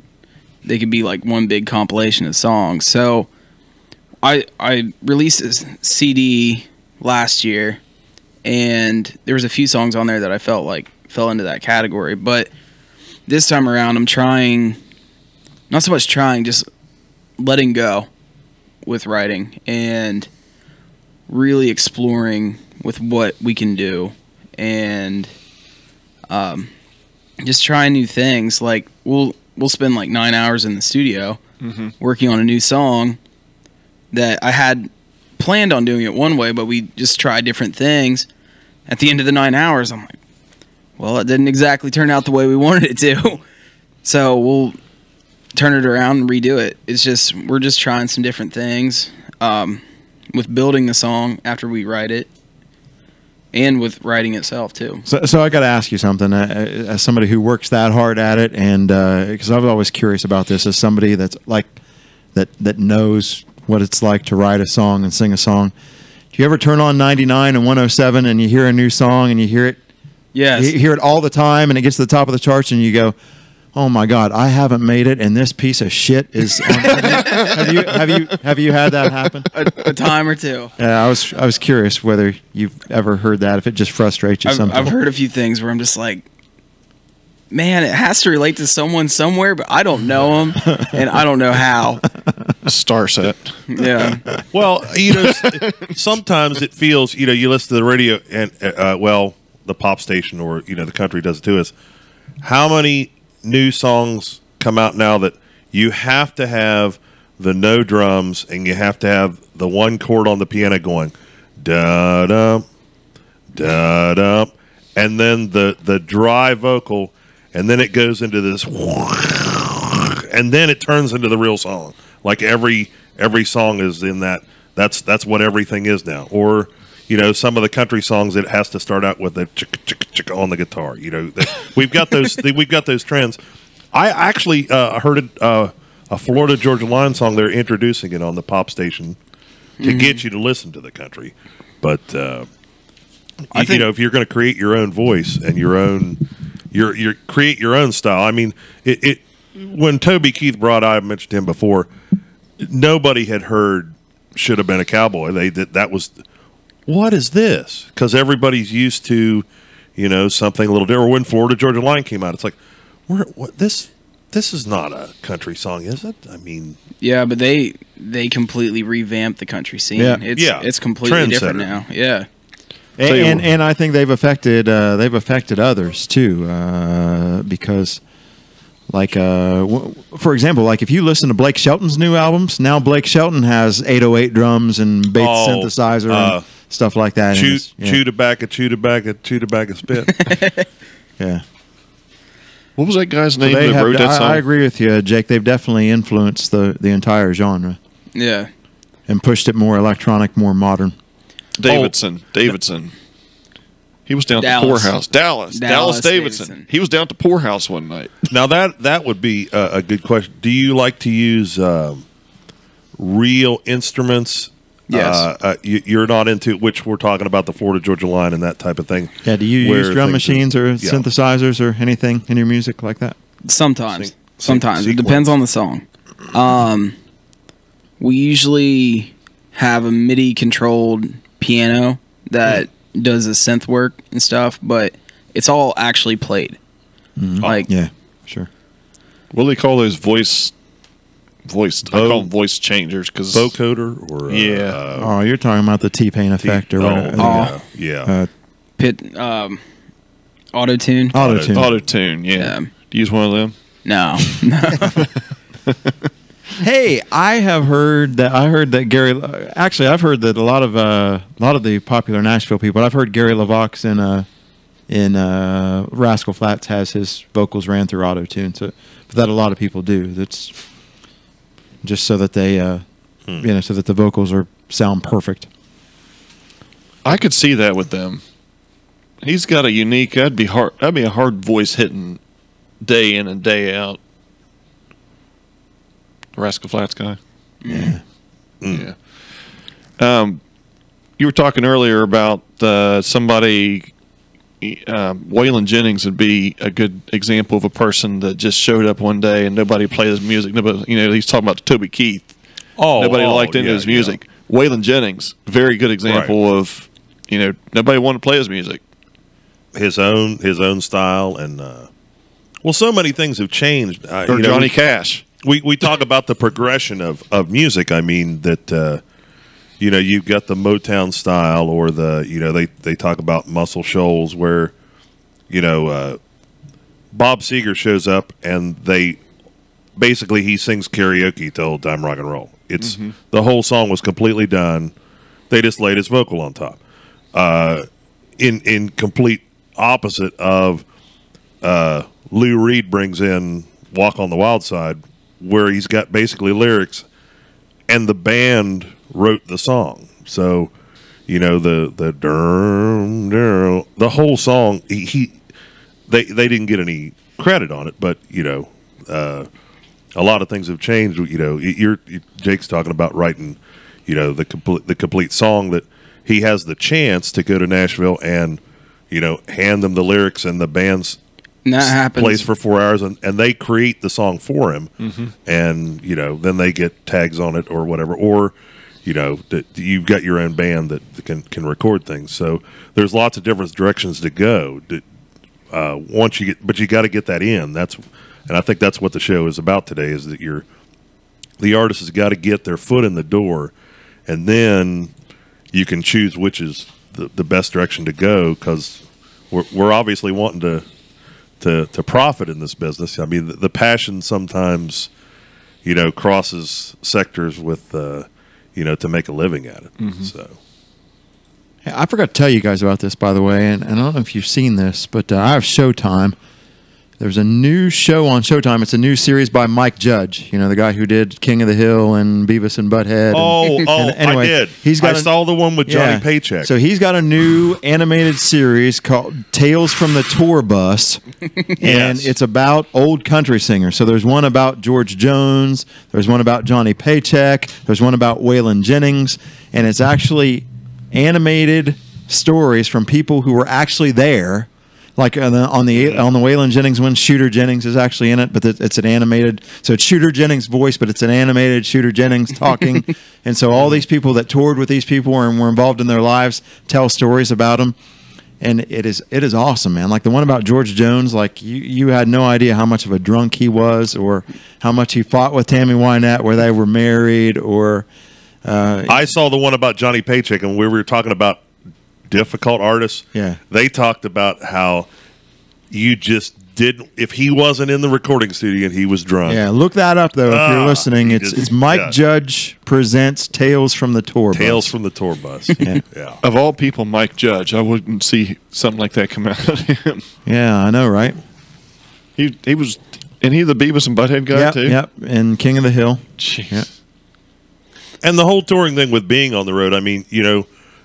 they could be like one big compilation of songs. So I released a CD last year, and there was a few songs on there that I felt like fell into that category. But this time around, I'm trying, not so much trying, just letting go with writing and really exploring with what we can do. And Just trying new things. Like we'll spend like 9 hours in the studio working on a new song that I had planned on doing it one way, but we just tried different things. At the end of the 9 hours, I'm like, well, it didn't exactly turn out the way we wanted it to. So we'll turn it around and redo it. It's just, we're just trying some different things with building the song after we write it and with writing itself too. So I got to ask you something. As somebody who works that hard at it, and because I was always curious about this, as somebody that's like that knows what it's like to write a song and sing a song. Do you ever turn on 99 and 107 and you hear a new song and you hear it? Yes. You hear it all the time and it gets to the top of the charts and you go, "Oh my God, I haven't made it, and this piece of shit is." On have you had that happen? A time or two. Yeah, I was curious whether you've ever heard that. If it just frustrates you, sometimes. I've heard a few things where I'm just like, man, it has to relate to someone somewhere, but I don't know them, and I don't know how. Star set. Yeah. Well, sometimes it feels, you listen to the radio and, the pop station or, the country does it too, is how many new songs come out now that you have to have the no drums and you have to have the one chord on the piano going da-dum, da-dum, and then the dry vocal, and then it goes into this, and then it turns into the real song. Like every song is in that. That's what everything is now. Or some of the country songs, it has to start out with a chick chick chick on the guitar. We've got those. We've got those trends. I actually heard a Florida Georgia Line song. They're introducing it on the pop station to get you to listen to the country. But I think, if you're going to create your own voice and you create your own style. I mean, it when Toby Keith brought, I mentioned him before. Nobody had heard "Should Have Been a Cowboy." That was, what is this? Because everybody's used to, something a little different. When Florida Georgia Line came out, it's like, this is not a country song, is it? I mean, yeah, but they completely revamped the country scene. Yeah. It's completely different Trendsetter. now. Yeah. And I think they've affected others too, because. Like, for example, like if you listen to Blake Shelton's new albums, now Blake Shelton has 808 drums and Bates synthesizer and stuff like that. Chew tobacco, spit. Yeah. What was that guy's name They that wrote that song? I agree with you, Jake. They've definitely influenced the entire genre Yeah. and pushed it more electronic, more modern. Davidson. He was down at the Dallas. poorhouse. Dallas Davidson. He was down at the poorhouse one night. Now that would be a good question. Do you like to use real instruments? Yes. You're not into, which we're talking about, the Florida Georgia Line and that type of thing. Yeah. Do you use where drum things machines or yeah. synthesizers or anything in your music like that? Sometimes. Sometimes. It sequence. depends on the song. We usually have a MIDI controlled piano that does the synth work and stuff, but it's all actually played. Like, Yeah, sure. What do they call those voice? I call them voice changers because Vocoder or Yeah. Oh, you're talking about the T-Pain effect or whatever. yeah. auto-tune. Auto-tune. auto tune. Yeah. Yeah. Do you use one of them? No. Hey, I heard that Gary. Actually, I've heard that a lot of the popular Nashville people. I've heard Gary LaVox in Rascal Flatts has his vocals ran through auto tune. So, but that a lot of people do. That's just so that they, so that the vocals sound perfect. I could see that with them. He's got a unique. That'd be a hard voice hitting day in and day out. Rascal Flatts guy. Yeah. Yeah. You were talking earlier about somebody. Waylon Jennings would be a good example of a person that just showed up one day and nobody played his music. Nobody, he's talking about Toby Keith. Nobody liked any of his music. Yeah. Waylon Jennings, very good example of, nobody wanted to play his music. His own style and so many things have changed. Or Johnny Cash. We talk about the progression of music. I mean that you've got the Motown style or the they talk about Muscle Shoals where Bob Seger shows up and he sings karaoke to Old Time Rock and Roll. It's the whole song was completely done. They just laid his vocal on top. In complete opposite of Lou Reed brings in Walk on the Wild Side, where he's got basically lyrics, and the band wrote the song. So, the whole song, they didn't get any credit on it, but a lot of things have changed. Jake's talking about writing, the complete song that he has the chance to go to Nashville and, hand them the lyrics, and the band's and that happens. Plays for 4 hours, and they create the song for him, and then they get tags on it or whatever, or you've got your own band that can record things. So there's lots of different directions to go. But you got to get that in. And I think that's what the show is about today. Is that the artist has got to get their foot in the door, and then you can choose which is the best direction to go, because we're obviously wanting to profit in this business. I mean, the passion sometimes, crosses sectors with, to make a living at it. So, hey, I forgot to tell you guys about this, by the way, and I don't know if you've seen this, but I have Showtime. There's a new show on Showtime. It's a new series by Mike Judge, the guy who did King of the Hill and Beavis and Butthead. Anyway, I did. I saw the one with Johnny Paycheck. So he's got a new animated series called Tales from the Tour Bus, and it's about old country singers. So there's one about George Jones, there's one about Johnny Paycheck, there's one about Waylon Jennings, and it's actually animated stories from people who were actually there. Like on the Waylon Jennings one, Shooter Jennings is actually in it, but it's an animated. So it's Shooter Jennings' voice, but it's an animated Shooter Jennings talking. And so all these people that toured with these people and were involved in their lives tell stories about them, and it is awesome, man. Like the one about George Jones, like you had no idea how much of a drunk he was, or how much he fought with Tammy Wynette, where they were married, or I saw the one about Johnny Paycheck, and we were talking about difficult artists. Yeah, they talked about how you just didn't. If he wasn't in the recording studio and he was drunk. Yeah, look that up though if you're listening. It's Mike Judge presents Tales from the Tour Bus. Tales from the Tour Bus. Yeah. Of all people, Mike Judge. I wouldn't see something like that come out of him. Yeah, I know, right? He was, and he the Beavis and Butthead guy too. Yep, and King of the Hill. Jeez. Yep. And the whole touring thing with being on the road. I mean,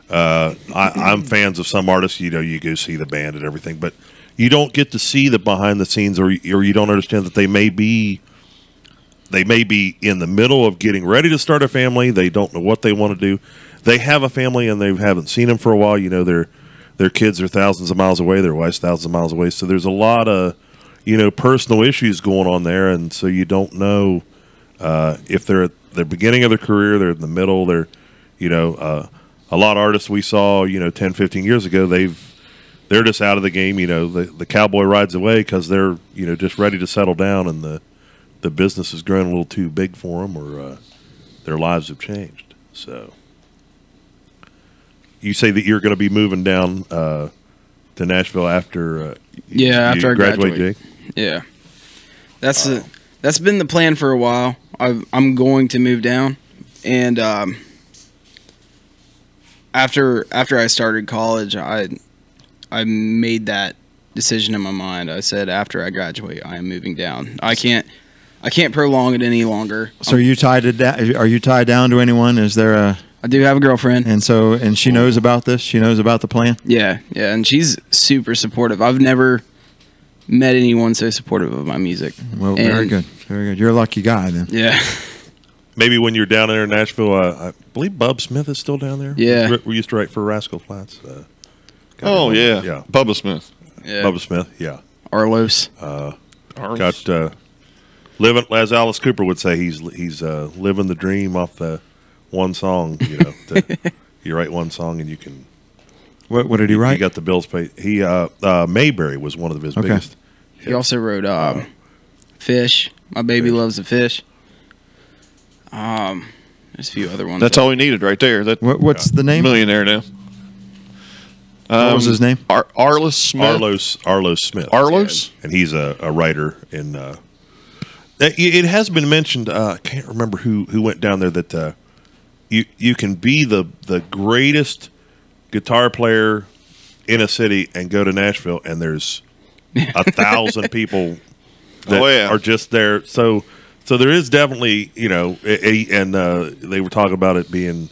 I'm fans of some artists. You go see the band and everything, but you don't get to see the behind the scenes, or you don't understand that they may be in the middle of getting ready to start a family. They don't know what they want to do. They have a family and they haven't seen them for a while. Their kids are thousands of miles away. Their wife's thousands of miles away. So there's a lot of personal issues going on there, and so you don't know if they're at the beginning of their career, they're in the middle, they're a lot of artists we saw 10, 15 years ago, they're just out of the game. The cowboy rides away because they're just ready to settle down, and the business has grown a little too big for them, or their lives have changed. So you say that you're going to be moving down to Nashville after after I graduate. Jake? Yeah, that's been the plan for a while. I'm going to move down, and after I started college, I made that decision in my mind. I said after I graduate, I am moving down. I can't prolong it any longer. So are you tied down to anyone? Is there a? I do have a girlfriend, and she knows about this. She knows about the plan. Yeah, and she's super supportive. I've never met anyone so supportive of my music. Well, very good. You're a lucky guy then. Yeah. Maybe when you're down there in Nashville, I believe Bub Smith is still down there. Yeah. We used to write for Rascal Flatts. Yeah. Bubba Smith. Yeah. Bubba Smith, yeah. Arlos. Got living, as Alice Cooper would say, he's living the dream off the one song. You write one song and you can. What did he write? He got the bills paid. He Mayberry was one of his biggest. He also wrote Fish. My baby loves the fish. There's a few other ones. That's all we needed right there. What's the name? Millionaire now. What was his name? Arliss Smith. Arlos Smith. Arlos? And he's a writer in. It has been mentioned. I can't remember who went down there that you can be the greatest guitar player in a city and go to Nashville and there's 1,000 people that are just there. So there is definitely, and they were talking about it being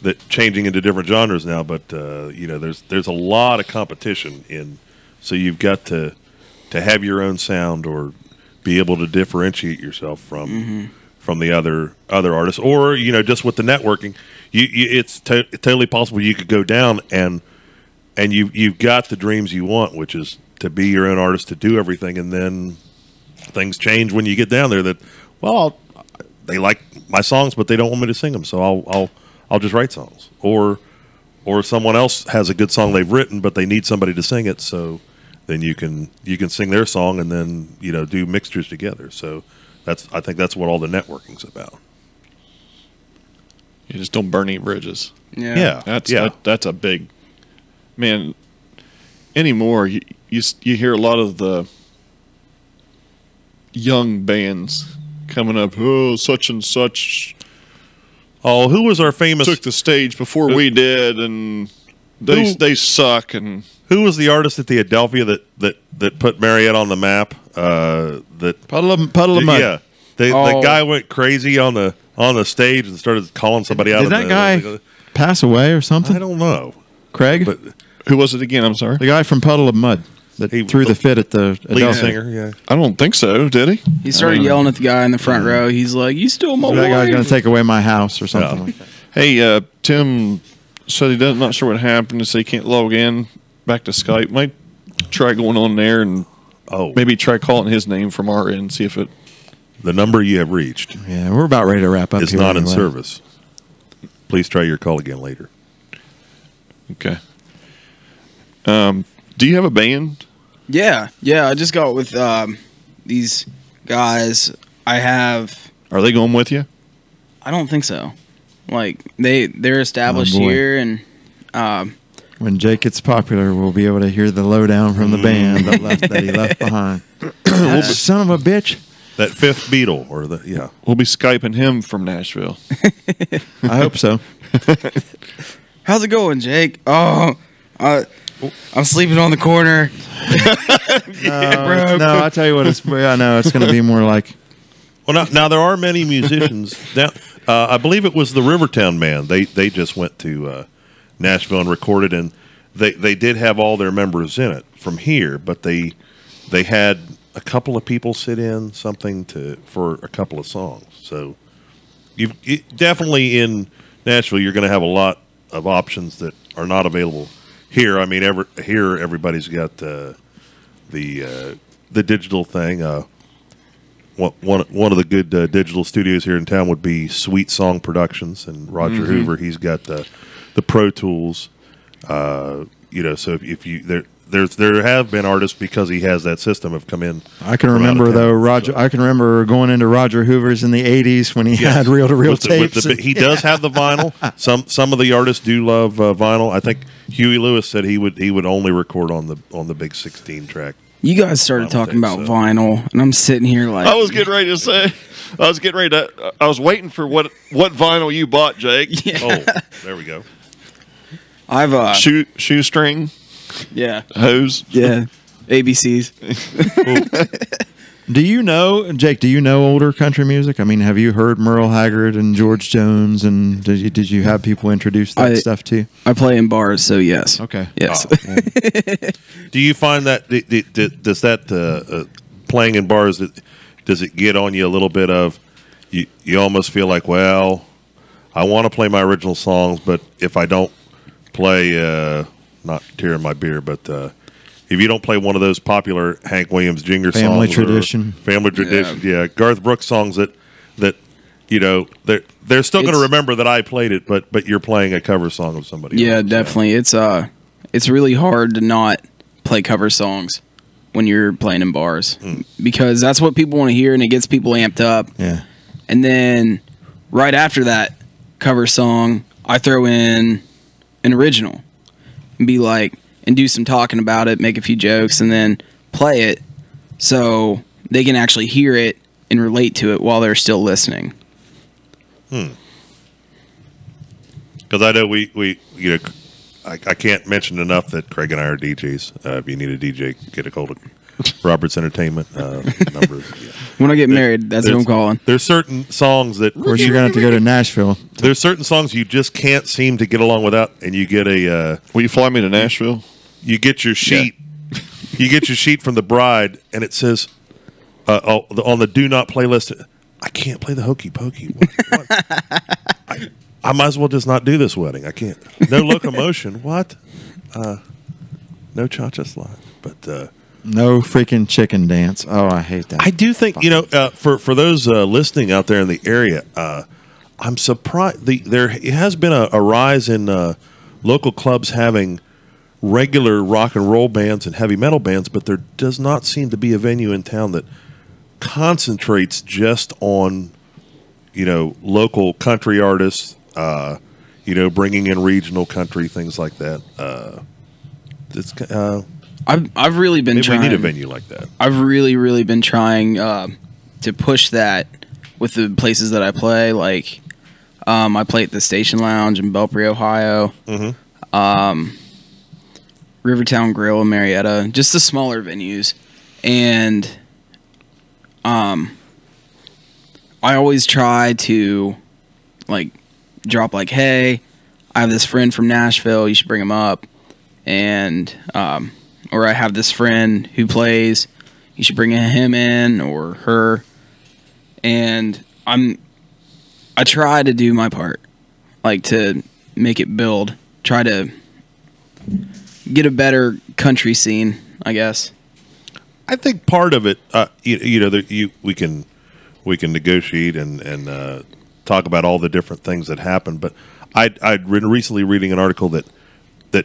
that changing into different genres now, but there's a lot of competition so you've got to have your own sound or be able to differentiate yourself from the other artists, or just with the networking, it's totally possible you could go down and you've got the dreams you want, which is to be your own artist, to do everything, and then things change when you get down there. That they like my songs, but they don't want me to sing them, so I'll just write songs, or someone else has a good song they've written, but they need somebody to sing it, so then you can sing their song and then do mixtures together. So I think that's what all the networking's about. You just don't burn any bridges. Yeah. That's a big, man. Anymore, you hear a lot of the young bands coming up. Oh, such and such. Oh, who was our famous? Took the stage before we did, and they suck. And who was the artist at the Adelphia that put Marietta on the map? Puddle of Mud. Yeah, the guy went crazy on the stage and started calling somebody out. Did that guy pass away or something? I don't know. Craig? But who was it again? I'm sorry. The guy from Puddle of Mud that threw the fit at the lead Adelphia. singer. Yeah, I don't think so. Did he? He started yelling at the guy in the front row. He's like, "You stole my That guy's wife." going to take away my house or something like that. Hey, Tim said not sure what happened. So he can't log in back to Skype. Might try going on there and maybe try calling his name from our end. See if it. The number you have reached. Yeah, we're about ready to wrap up. It's here not anyway. in service. Please try your call again later. Okay. Do you have a band? Yeah. I just got with these guys. Are they going with you? I don't think so. Like they're established boy. here, and When Jake gets popular, we'll be able to hear the lowdown from the band that he left behind. Son of a bitch. That fifth Beatle, We'll be Skyping him from Nashville. I hope so. how's it going, Jake? Oh, I'm sleeping on the corner. No, I tell you what, it's going to be more like. Well, now there are many musicians. Now, I believe it was the Rivertown Band. They just went to Nashville and recorded, and they did have all their members in it from here, but they had a couple of people sit in something for a couple of songs. So you definitely in Nashville, you're going to have a lot of options that are not available here. I mean, here everybody's got the digital thing. One of the good digital studios here in town would be Sweet Song Productions, and Roger Hoover. He's got the Pro Tools. So if you there have been artists, because he has that system, have come in. I can remember I can remember going into Roger Hoover's in the '80s when he had reel-to-reel tapes. He does have the vinyl. Some of the artists do love vinyl. I think Huey Lewis said he would only record on the big 16-track. You guys started talking about vinyl, and I'm sitting here like I was getting ready to say. I was waiting for what vinyl you bought, Jake. Yeah. Oh, there we go. I've shoestring. Yeah. Hose. Yeah. ABCs. Do you know, Jake? Do you know older country music? I mean, have you heard Merle Haggard and George Jones? And did you have people introduce that stuff to you? I play in bars, so yes. Okay. Yes. Do you find that does that playing in bars, does it get on you a little bit of you almost feel like, well, I want to play my original songs, but if I don't play not tearing my beer, but if you don't play one of those popular Hank Williams Jr. Family songs, tradition, yeah, Garth Brooks songs that they're still going to remember that I played it, but you're playing a cover song of somebody else. Yeah, definitely. It's really hard to not play cover songs when you're playing in bars because that's what people want to hear, and it gets people amped up. Yeah, and then right after that cover song, I throw in an original and be like, and do some talking about it, make a few jokes, and then play it so they can actually hear it and relate to it while they're still listening. Because I know we I can't mention enough that Craig and I are DJs. If you need a DJ, get a hold of Roberts Entertainment. Numbers. Yeah. When I get married, that's what I'm calling. There's certain songs that, Of course, you're going to have to go to Nashville. there's certain songs you just can't seem to get along without, and you get a Will you fly me to Nashville? you get your sheet. You get your sheet from the bride, and it says on the do not playlist. I can't play the hokey pokey. What? I might as well just not do this wedding. I can't. No locomotion. What? No cha-cha slide. But No freaking chicken dance. Oh, I hate that. I do think for those listening out there in the area, I'm surprised there has been a rise in local clubs having regular rock and roll bands and heavy metal bands, but there does not seem to be a venue in town that concentrates just on local country artists. Bringing in regional country, things like that. I've really been maybe trying. we need a venue like that. I've really been trying to push that with the places that I play. Like, I play at the Station Lounge in Belpre, Ohio. Rivertown Grill in Marietta. Just the smaller venues. And I always try to drop hey, I have this friend from Nashville, you should bring him up. And or I have this friend who plays, you should bring him in or her. And I try to do my part, to make it build, try to get a better country scene, I guess. I think part of it, we can negotiate and talk about all the different things that happen. But I'd been recently reading an article that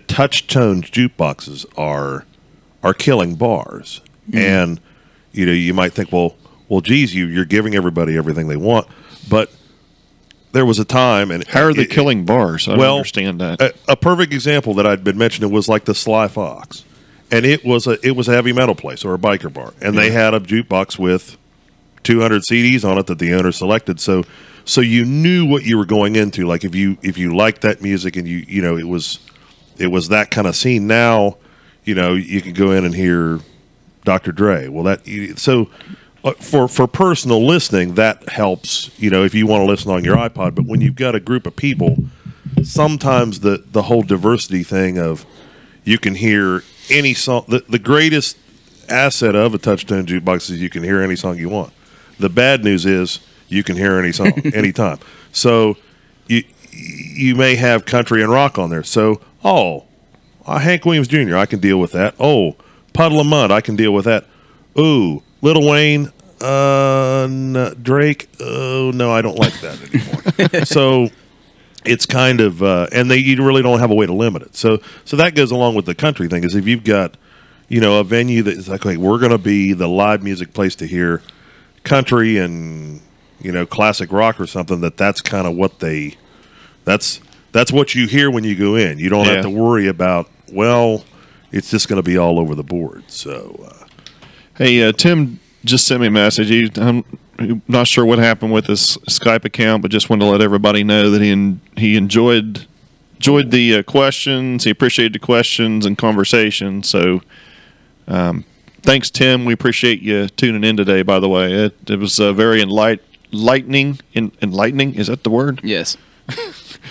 touch tone jukeboxes are killing bars, and you might think, well, geez, you're giving everybody everything they want, but there was a time, and How are they killing bars? I don't understand that. A perfect example that I'd been mentioning was the Sly Fox, and it was a heavy metal place or a biker bar, and they had a jukebox with 200 CDs on it that the owner selected. So you knew what you were going into. If you liked that music and it was that kind of scene. Now, you can go in and hear Dr. Dre. Well, for personal listening, that helps. If you want to listen on your iPod. But when you've got a group of people, sometimes the whole diversity thing of you can hear any song. The greatest asset of a touch-tone jukebox is you can hear any song you want. The bad news is you can hear any song anytime. So you may have country and rock on there. So Hank Williams Jr. I can deal with that. Oh, Puddle of Mud, I can deal with that. Ooh, Lil Wayne, Drake. Oh no, I don't like that anymore. So it's kind of and you really don't have a way to limit it. So that goes along with the country thing. Is if you've got a venue that is okay, we're going to be the live music place to hear country and classic rock or something, that's kind of what that's what you hear when you go in. You don't have to worry about, it's just going to be all over the board. So hey, Tim just sent me a message. I'm not sure what happened with his Skype account, but just wanted to let everybody know that he enjoyed the questions. He appreciated the questions and conversation. So thanks, Tim. We appreciate you tuning in today, by the way. It was very enlightening. Enlightening? Is that the word? Yes.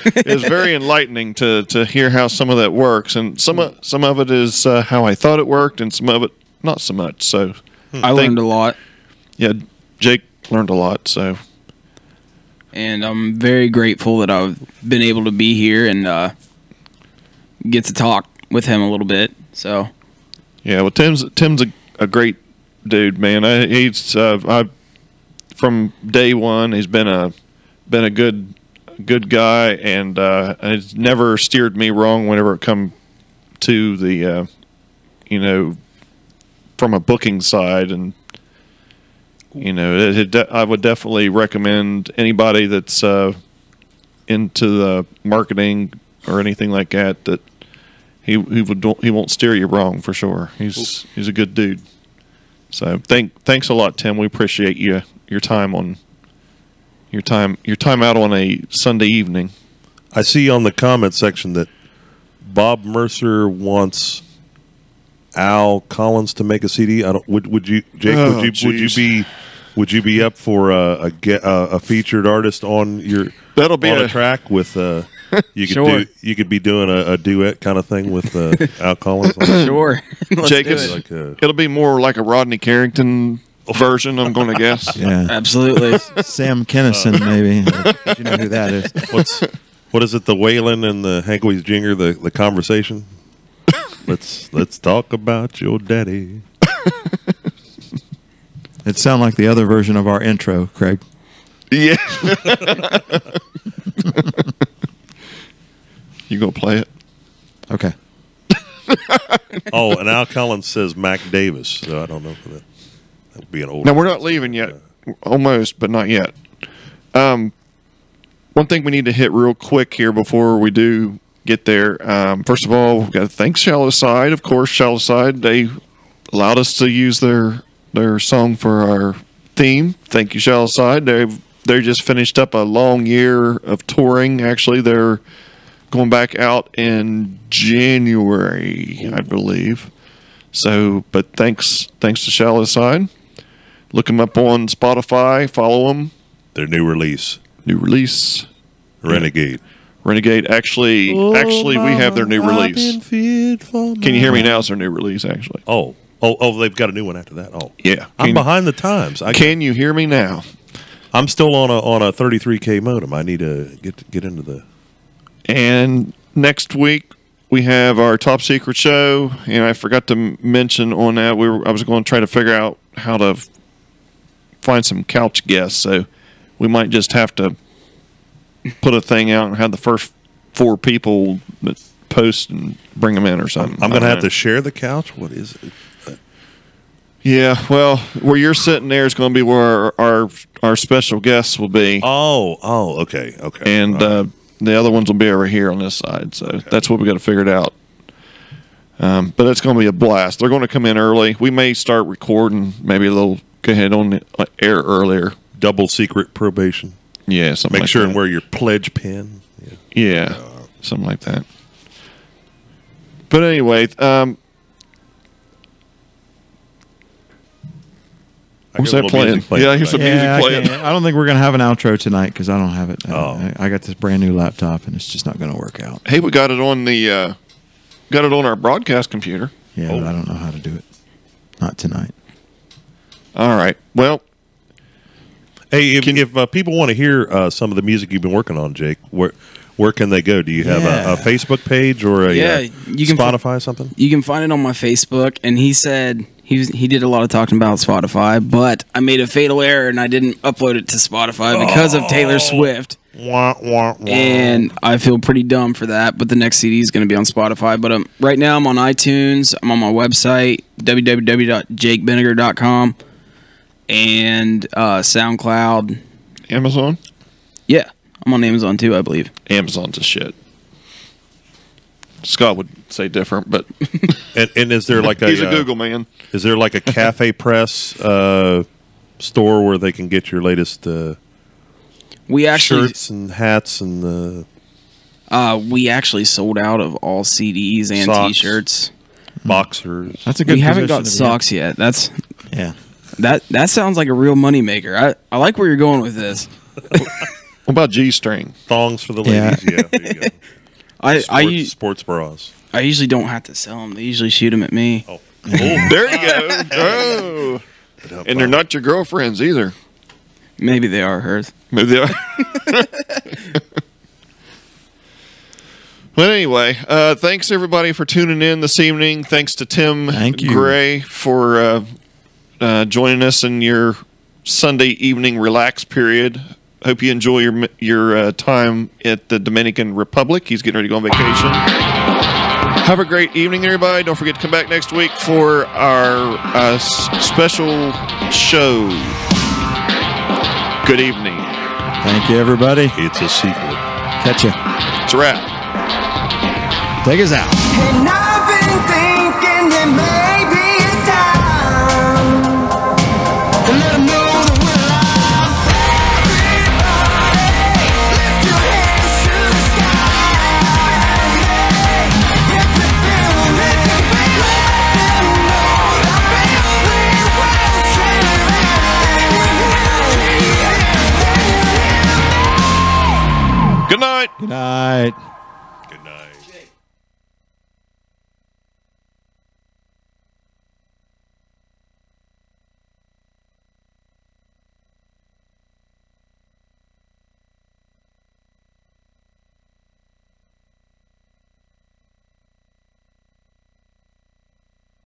It was very enlightening to hear how some of that works. And some of it is how I thought it worked, and some of it not so much. So I learned a lot. Yeah, Jake learned a lot. So, and I'm very grateful that I've been able to be here and get to talk with him a little bit. So, yeah, well, Tim's a great dude, man. He's from day one. He's been a good guy, and it's never steered me wrong whenever it come to the from a booking side. And I would definitely recommend anybody that's into the marketing or anything like that he won't steer you wrong for sure. He's a good dude. So thanks a lot, Tim. We appreciate your time out on a Sunday evening. I see on the comment section that Bob Mercer wants Al Collins to make a CD. Would you, Jake? Oh, would you be up for a featured artist on your That'll be a track with you could Sure. you could be doing a duet kind of thing with Al Collins. Sure. Let's Jake, do it's it. Like it'll be more like a Rodney Carrington version, I'm going to guess. Yeah. Absolutely. Sam Kennison, maybe. If you know who that is. What is it? The Waylon and the Hank Williams Jr. The conversation. Let's talk about your daddy. It sounded like the other version of our intro, Craig. Yeah. You gonna play it? Okay. Oh, and Al Collins says Mac Davis, so I don't know if that would be an old. No, we're not leaving yet. Almost, but not yet. One thing we need to hit real quick here before we do get there. First of all, we've got to thank Shallow Side. Of course, Shallow Side, they allowed us to use their song for our theme. Thank you, Shallow Side. They just finished up a long year of touring. Actually, they're going back out in January, I believe. So, but thanks to Shallow Side. Look them up on Spotify. Follow them. Their new release, Renegade. Renegade. Actually, we have their new release. Can you hear me now? It's their new release, actually. Oh, they've got a new one after that. Oh, Yeah. I'm behind the times. Can you hear me now? I'm still on a 33K modem. I need to get into the. And next week we have our top secret show, and I forgot to mention on that I was going to try to figure out how to find some couch guests, so we might just have to put a thing out and have the first 4 people that post and bring them in or something. I'm going to have to share the couch. What is it? Yeah, well, where you're sitting there is going to be where our special guests will be. Oh, okay. And the other ones will be over here on this side. So that's what we got to figure it out. But it's going to be a blast. They're going to come in early. We may start recording maybe a little, go ahead on the air earlier. Double secret probation. Yeah, something Make like sure that. and wear your pledge pin. Yeah, something like that. But anyway, what's that playing? Yeah, here's some music playing. I don't think we're going to have an outro tonight because I don't have it. Oh. I got this brand new laptop and it's just not going to work out. Hey, we got it on our broadcast computer. Yeah, but I don't know how to do it. Not tonight. All right. Well, Hey, if people want to hear some of the music you've been working on, Jake, where can they go? Do you have a Facebook page or a you can Spotify or something? You can find it on my Facebook, and he said he did a lot of talking about Spotify, but I made a fatal error and I didn't upload it to Spotify because of Taylor Swift. Wah, wah, wah. And I feel pretty dumb for that, but the next CD is going to be on Spotify. But right now I'm on iTunes. I'm on my website, www.jakebenniger.com, and SoundCloud. Amazon? Yeah, I'm on Amazon too, I believe. Amazon's a shit. Scott would say different, but And is there like he's a Google man. Is there like a Cafe Press store where they can get your latest We actually shirts and hats and we actually sold out of all CDs and Socks. T-shirts. boxers? That's a good We haven't position got to be socks yet. That's in. Yeah. that sounds like a real moneymaker. I like where you're going with this. What about G-string? Thongs for the Yeah. ladies. Yeah, there you go. Sports bras. I usually don't have to sell them. They usually shoot them at me. Oh, There you go. Oh. And they're not your girlfriends either. Maybe they are hers. Maybe they are. But anyway, thanks everybody for tuning in this evening. Thanks to Tim Thank you. Gray for joining us in your Sunday evening relax period. Hope you enjoy your time at the Dominican Republic. He's getting ready to go on vacation. Have a great evening, everybody. Don't forget to come back next week for our special show. Good evening. Thank you, everybody. it's a secret. Catch ya. It's a wrap. Take us out. And I've been thinking that maybe it's time to let 'em know that we're alive. Everybody, lift your hands to the sky. If you feel it, let them know that baby will survive. Good night. Good night.